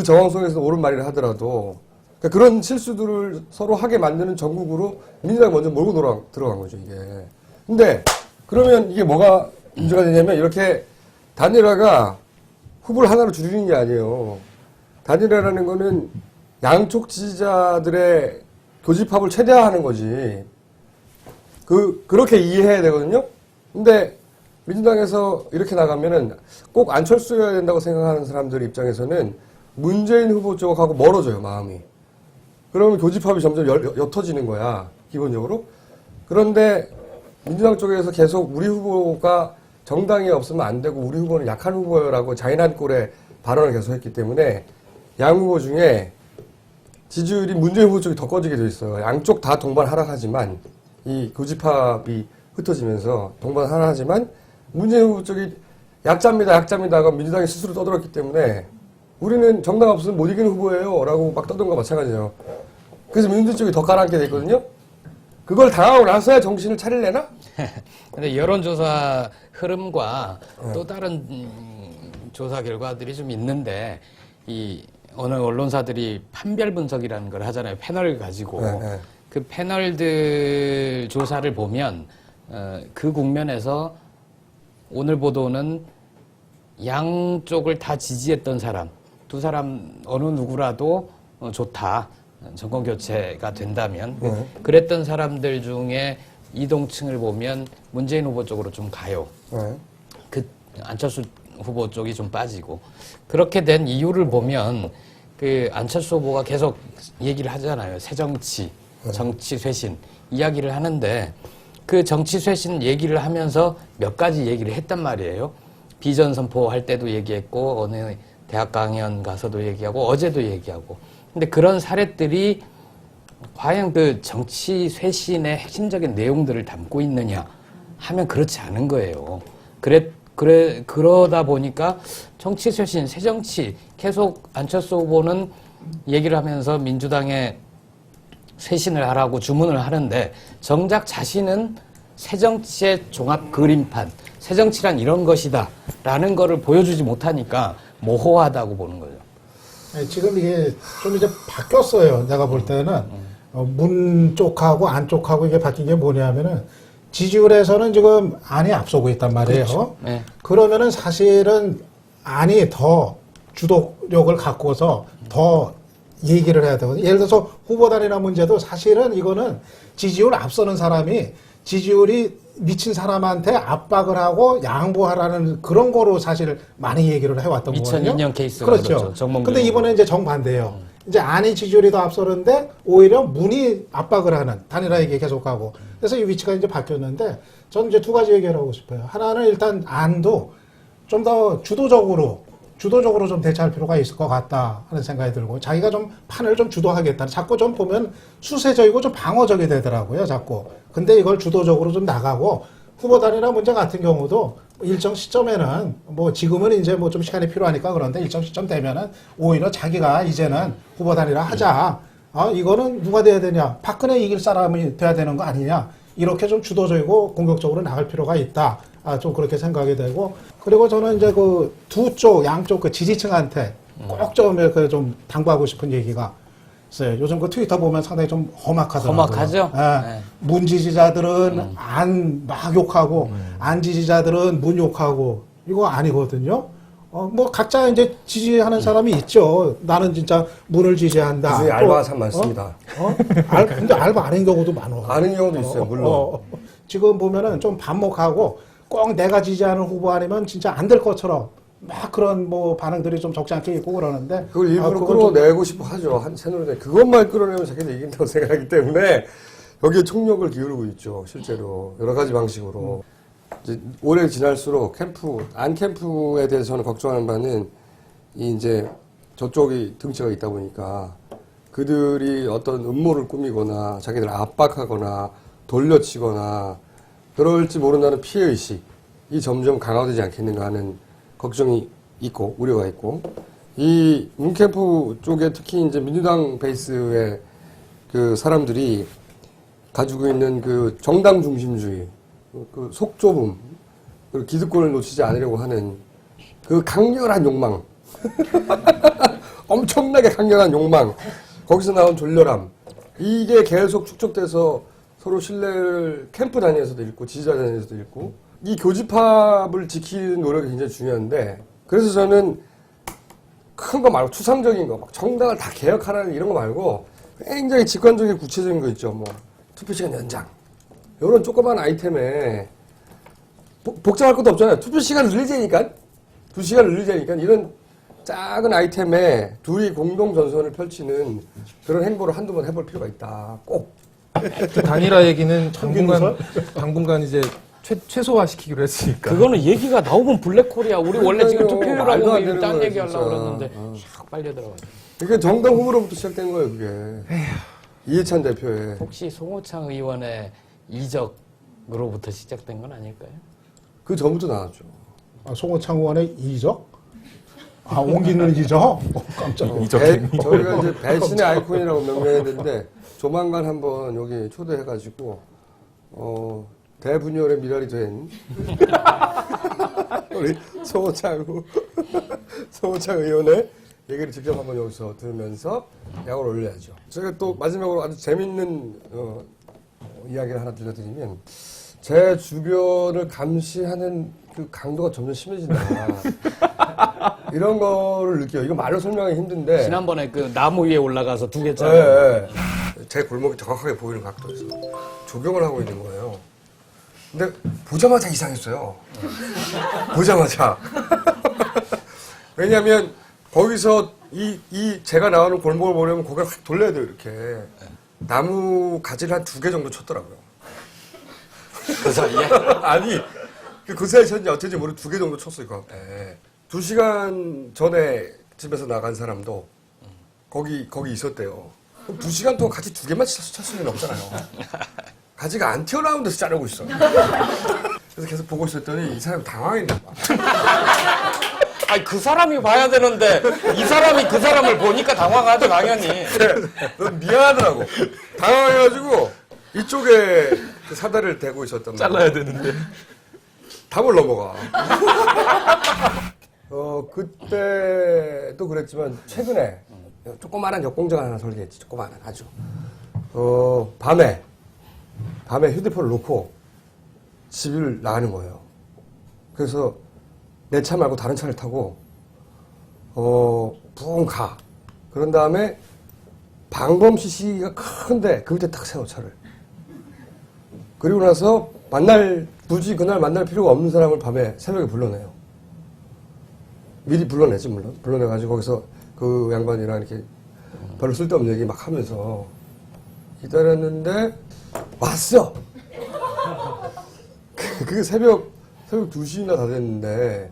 정황 속에서 옳은 말이라 하더라도 그러니까 그런 실수들을 서로 하게 만드는 전국으로 민주당이 먼저 몰고 들어간 거죠, 이게. 근데 그러면 이게 뭐가 문제가 되냐면 이렇게 단일화가 후보를 하나로 줄이는 게 아니에요. 단일화라는 거는 양쪽 지지자들의 교집합을 최대화하는 거지. 그렇게 이해해야 되거든요. 근데 민주당에서 이렇게 나가면은 꼭 안철수여야 된다고 생각하는 사람들 입장에서는 문재인 후보 쪽하고 멀어져요, 마음이. 그러면 교집합이 점점 옅어지는 거야, 기본적으로. 그런데 민주당 쪽에서 계속 우리 후보가 정당이 없으면 안 되고 우리 후보는 약한 후보라고 잔인한 꼴의 발언을 계속했기 때문에 양 후보 중에 지지율이 문재인 후보 쪽이 더 꺼지게 돼 있어요. 양쪽 다 동반 하락하지만 이 교집합이 흩어지면서 동반 하락하지만 문재인 후보 쪽이 약자입니다가 민주당이 스스로 떠들었기 때문에 우리는 정당 없으면 못 이기는 후보예요 라고 막 떠든 거 마찬가지예요. 그래서 민주당 쪽이 더 가라앉게 돼 있거든요. 그걸 당하고 나서야 정신을 차릴래나? 근데 여론조사 흐름과 또 다른 조사 결과들이 좀 있는데 이 어느 언론사들이 판별 분석이라는 걸 하잖아요. 패널을 가지고 그 패널들 조사를 보면 그 국면에서 오늘 보도는 양쪽을 다 지지했던 사람, 두 사람 어느 누구라도 좋다. 정권 교체가 된다면 그랬던 사람들 중에 이동층을 보면 문재인 후보 쪽으로 좀 가요. 그 안철수 후보 쪽이 좀 빠지고 그렇게 된 이유를 보면 그 안철수 후보가 계속 얘기를 하잖아요. 새정치, 정치 쇄신 이야기를 하는데 그 정치 쇄신 얘기를 하면서 몇 가지 얘기를 했단 말이에요. 비전 선포할 때도 얘기했고 어느 대학 강연 가서도 얘기하고 어제도 얘기하고 근데 그런 사례들이 과연 그 정치 쇄신의 핵심적인 내용들을 담고 있느냐 하면 그렇지 않은 거예요. 그러다 보니까 정치 쇄신, 새정치 계속 안철수 후보는 얘기를 하면서 민주당에 쇄신을 하라고 주문을 하는데 정작 자신은 새정치의 종합 그림판, 새정치란 이런 것이다 라는 거를 보여주지 못하니까 모호하다고 보는 거죠. 지금 이게 좀 이제 바뀌었어요. 내가 볼 때는 문 쪽하고 안 쪽하고 이게 바뀐 게 뭐냐면은 지지율에서는 지금 안이 앞서고 있단 말이에요. 그렇죠. 네. 그러면은 사실은 안이 더 주도력을 갖고서 더 얘기를 해야 되거든요. 예를 들어서 후보단이나 문제도 사실은 이거는 지지율 앞서는 사람이 지지율이 미친 사람한테 압박을 하고 양보하라는 그런 거로 사실 많이 얘기를 해왔던 거거든요. 2002년 케이스가 그렇죠. 근데 이번에 이제 정반대예요. 이제 안이 지지율이 더 앞서는데 오히려 문이 압박을 하는 단일화 얘기 계속하고 그래서 이 위치가 이제 바뀌었는데 저는 이제 두 가지 얘기를 하고 싶어요. 하나는 일단 안도 좀 더 주도적으로 좀 대처할 필요가 있을 것 같다 하는 생각이 들고 자기가 좀 판을 좀 주도하겠다. 자꾸 좀 보면 수세적이고 좀 방어적이 되더라고요. 자꾸. 근데 이걸 주도적으로 좀 나가고 후보 단일화 문제 같은 경우도 일정 시점에는 뭐 지금은 이제 뭐 좀 시간이 필요하니까 그런데 일정 시점 되면은 오히려 자기가 이제는 후보 단일화 하자. 이거는 누가 돼야 되냐? 박근혜 이길 사람이 돼야 되는 거 아니냐? 이렇게 좀 주도적이고 공격적으로 나갈 필요가 있다. 좀 그렇게 생각이 되고 그리고 저는 이제 그 두 쪽, 양쪽 그 지지층한테 꼭 좀 당부하고 싶은 얘기가 있어요. 요즘 그 트위터 보면 상당히 좀 험악하더라고요. 험악하죠? 예. 네. 문 지지자들은 안 막 욕하고 안 지지자들은 문 욕하고 이거 아니거든요. 뭐 각자 이제 지지하는 사람이 있죠. 나는 진짜 문을 지지한다. 그중에 알바가 참 많습니다. 근데 알바 아닌 경우도 많아. 아는 경우도 있어요, 물론. 지금 보면은 좀 반목하고 꼭 내가 지지하는 후보 아니면 진짜 안 될 것처럼 막 그런 뭐 반응들이 좀 적지 않게 있고 그러는데 그걸 일부러 그건 좀- 끌어내고 싶어 하죠. 한 채널에 그것만 끌어내면 자기들 이긴다고 생각하기 때문에 여기에 총력을 기울이고 있죠. 실제로 여러 가지 방식으로. 이제 오래 지날수록 안 캠프에 대해서는 걱정하는 바는 이제 저쪽이 등치가 있다 보니까 그들이 어떤 음모를 꾸미거나 자기들 압박하거나 돌려치거나 그럴지 모른다는 피해의식이 점점 강화되지 않겠는가 하는 걱정이 있고 우려가 있고 이 문캠프 쪽에 특히 이제 민주당 베이스의 그 사람들이 가지고 있는 그 정당 중심주의 그 속 좁음, 그리고 기득권을 놓치지 않으려고 하는 그 강렬한 욕망, 엄청나게 강렬한 욕망, 거기서 나온 졸렬함, 이게 계속 축적돼서 서로 신뢰를 캠프 단위에서도 잃고 지지자 단위에서도 잃고 이 교집합을 지키는 노력이 굉장히 중요한데 그래서 저는 큰 거 말고 추상적인 거, 막 정당을 다 개혁하라는 이런 거 말고 굉장히 직관적인 구체적인 거 있죠. 뭐 투표시간 연장. 이런 조그만 아이템에 복잡할 것도 없잖아요. 투표 시간을 늘리자니까 2시간을 늘리자니까 이런 작은 아이템에 둘이 공동 전선을 펼치는 그런 행보를 한두 번 해볼 필요가 있다. 꼭. 그 단일화 얘기는 당분간 이제 최소화 시키기로 했으니까. 그거는 얘기가 나오면 블랙홀이야. 우리 원래 지금 그러니까요. 투표율하고 말도 안 되는 딴 거예요, 얘기하려고 진짜. 그랬는데 샥 빨려 들어가요. 그게 정당 후보로부터 시작된 거예요, 그게. 이해찬 대표의. 혹시 송호창 의원의 이적으로부터 시작된 건 아닐까요? 그 전부터 나왔죠. 송호창 의원의 이적? 옮기는 이적? 깜짝이야. 저희가 이제 배신의 아이콘이라고 명명했는데 조만간 한번 여기 초대해가지고 대분열의 미랄이 된 우리 송호창 의원의 얘기를 직접 한번 여기서 들으면서 약을 올려야죠. 제가 또 마지막으로 아주 재밌는 이야기를 하나 들려드리면 제 주변을 감시하는 그 강도가 점점 심해진다. 이런 거를 느껴요. 이거 말로 설명하기 힘든데. 지난번에 그 나무 위에 올라가서 두 개짜리. 네. 제 골목이 정확하게 보이는 각도에서 조경을 하고 있는 거예요. 근데 보자마자 이상했어요. 보자마자. 왜냐하면 거기서 제가 나오는 골목을 보려면 고개를 확 돌려야 돼요, 이렇게. 나무 가지를 한 2개 정도 쳤더라고요. 그 사이에? 아니, 그 사이에 쳤는지 어쩐지 모르고 2개 정도 쳤어요, 그 앞에. 2시간 전에 집에서 나간 사람도 거기 있었대요. 그럼 2시간 동안 같이 2개만 쳤을 리는 없잖아요. 가지가 안 튀어나온 데서 자르고 있어. 그래서 계속 보고 있었더니 이 사람이 당황했나 봐. 아니 그 사람이 봐야 되는데 이 사람이 그 사람을 보니까 당황하죠 당연히. 너무 미안하더라고. 당황해가지고 이쪽에 그 사다리를 대고 있었단 말이야. 잘라야 되는데. 답을 넘어가. 그때도 그랬지만 최근에 조그마한 역공장 하나 설계했지. 조그마한 아주. 밤에 휴대폰을 놓고 집을 나가는 거예요. 그래서 내 차 말고 다른 차를 타고 붕 가. 그런 다음에 방범 CC가 큰데 그 밑에 딱 세워 차를. 그리고 나서 굳이 그날 만날 필요가 없는 사람을 밤에 새벽에 불러내요. 미리 불러내지 물론. 불러내가지고 거기서 그 양반이랑 이렇게 별로 쓸데없는 얘기 막 하면서 기다렸는데 왔어. 그게 새벽 2시나 다 됐는데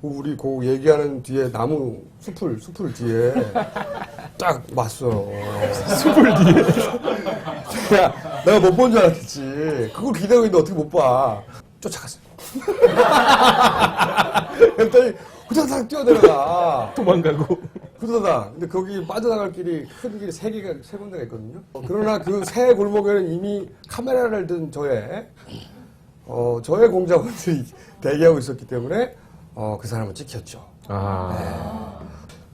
우리 그 얘기하는 뒤에 나무 숲을 뒤에 딱 왔어. 숲을 뒤에. 내가 못 본 줄 알았겠지. 그걸 기다리고 있는데 어떻게 못 봐. 쫓아갔어. 그랬더니 후다닥 뛰어내려가. 도망가고. 후다닥. 근데 거기 빠져나갈 길이 큰 길이 세 군데가 있거든요. 그러나 그 새 골목에는 이미 카메라를 든 저의 공작원들이 대기하고 있었기 때문에 그 사람은 찍혔죠.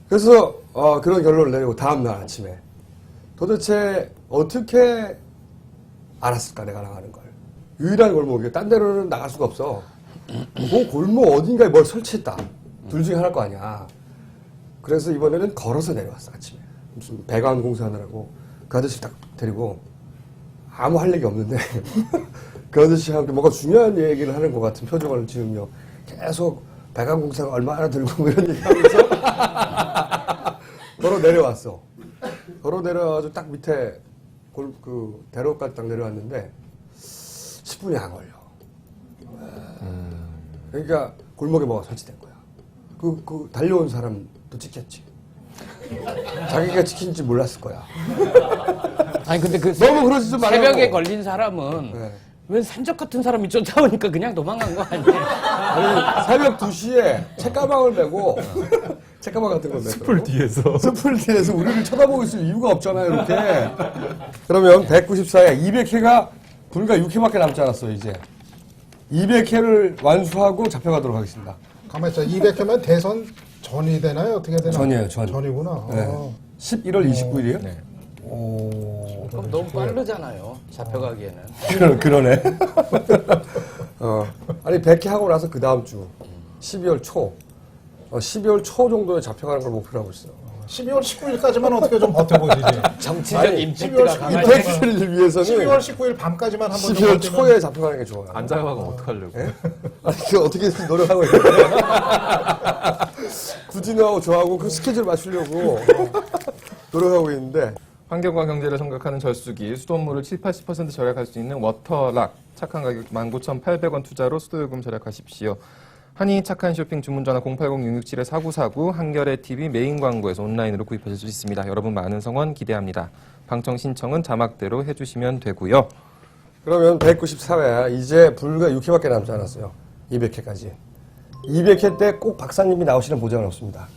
그래서 그런 결론을 내리고 다음날 아침에 도대체 어떻게 알았을까 내가 나가는 걸. 유일한 골목이에요. 딴 데로는 나갈 수가 없어. 그 골목 어딘가에 뭘 설치했다. 둘 중에 하나일 거 아니야. 그래서 이번에는 걸어서 내려왔어 아침에. 무슨 배관 공사하느라고 그 아저씨 딱 데리고 아무 할 얘기 없는데 그 아저씨와 함께 뭔가 중요한 얘기를 하는 것 같은 표정을 지으며 계속 배관 공사가 얼마나 들고 이런 얘기하면서 걸어 내려왔어. 걸어 내려와가지고 딱 밑에 그 대로까지 딱 내려왔는데 10분이 안 걸려. 그러니까 골목에 뭐가 설치된 거야. 그 달려온 사람도 찍혔지. 자기가 찍힌지 몰랐을 거야. 아니 근데 그 너무 그러지 좀 말라고. 새벽에 걸린 사람은 네. 왜 산적 같은 사람이 쫓아오니까 그냥 도망간 거 아니에요? 아니 새벽 2시에 책가방을 메고 책가방 같은 걸 메고 숲을 뒤에서. 숲을 뒤에서 우리를 쳐다보고 있을 이유가 없잖아요 이렇게. 그러면 194회 200회가 불과 6회밖에 남지 않았어요 이제. 200회를 완수하고 잡혀가도록 하겠습니다. 가만히 있어. 200회면 대선 전이 되나요? 어떻게 되나요? 전이에요, 전. 전이구나. 네. 11월 29일이에요? 네. 그럼 너무 빠르잖아요. 잡혀가기에는. 그러네. 아니 100회 하고 나서 그 다음 주 12월 초 12월 초 정도에 잡혀가는 걸 목표로 하고 있어요. 12월 19일까지만 어떻게 좀 버텨보시지. 정치적 아니, 임팩트가 12월 강한. 200회를 위해서는 12월 19일 밤까지만 한번 12월 초에 잡혀가는 게 좋아요. 안 잡아가면 어떡하려고. 아니, 그 어떻게 노력하고 있는데. 구진호하고 저하고 그 스케줄 맞추려고 노력하고 있는데. 환경과 경제를 생각하는 저수기, 수돗물을 70-80% 절약할 수 있는 워터락, 착한 가격 19,800원 투자로 수도요금 절약하십시오. 한이 착한 쇼핑 주문 전화 080-667-4949, 한겨레 TV 메인 광고에서 온라인으로 구입하실 수 있습니다. 여러분 많은 성원 기대합니다. 방청 신청은 자막대로 해주시면 되고요. 그러면 194회 이제 불과 6회밖에 남지 않았어요. 200회까지. 200회 때 꼭 박사님이 나오시는 보장은 없습니다.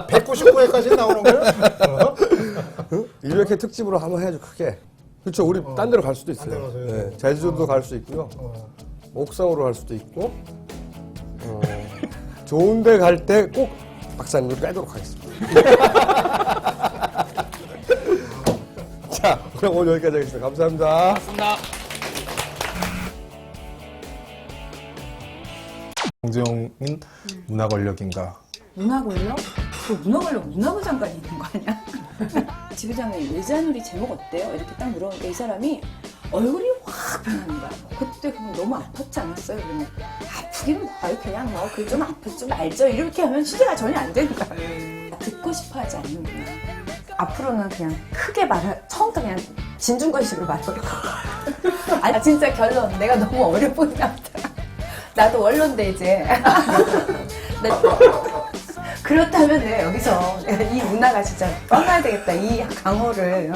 199회까지 나오는 거예요? 200회 특집으로 한번 해야죠 크게. 그렇죠. 우리 딴 데로 갈 수도 있어요. 딴 데로 가세요. 네, 제주도 갈 수 있고요. 옥상으로 갈 수도 있고. 좋은 데 갈 때 꼭 박사님을 빼도록 하겠습니다. 자, 그럼 오늘 여기까지 하겠습니다. 감사합니다. 고맙습니다. 강재용인 문화 권력인가? 문화 권력? 그 문화 권력 문화부 장관이 있는 거 아니야? 지부장님 외자놀이 제목 어때요? 이렇게 딱 물어보니까 이 사람이 얼굴이 확 변하는 거야. 그때 그럼 너무 아팠지 않았어요? 그러면 아프긴 뭐요 그냥 뭐 그 좀 아플 줄 알죠. 이렇게 하면 취재가 전혀 안 되는 거야. 듣고 싶어 하지 않는구나. 앞으로는 그냥 크게 처음부터 그냥 진중권식으로 말해볼까. 아 진짜 결론 내가 너무 어려 보이나 보다. 나도 원로인데 이제. 그렇다면 내가 여기서 이 문화가 진짜 떠나야 되겠다. 이 강호를.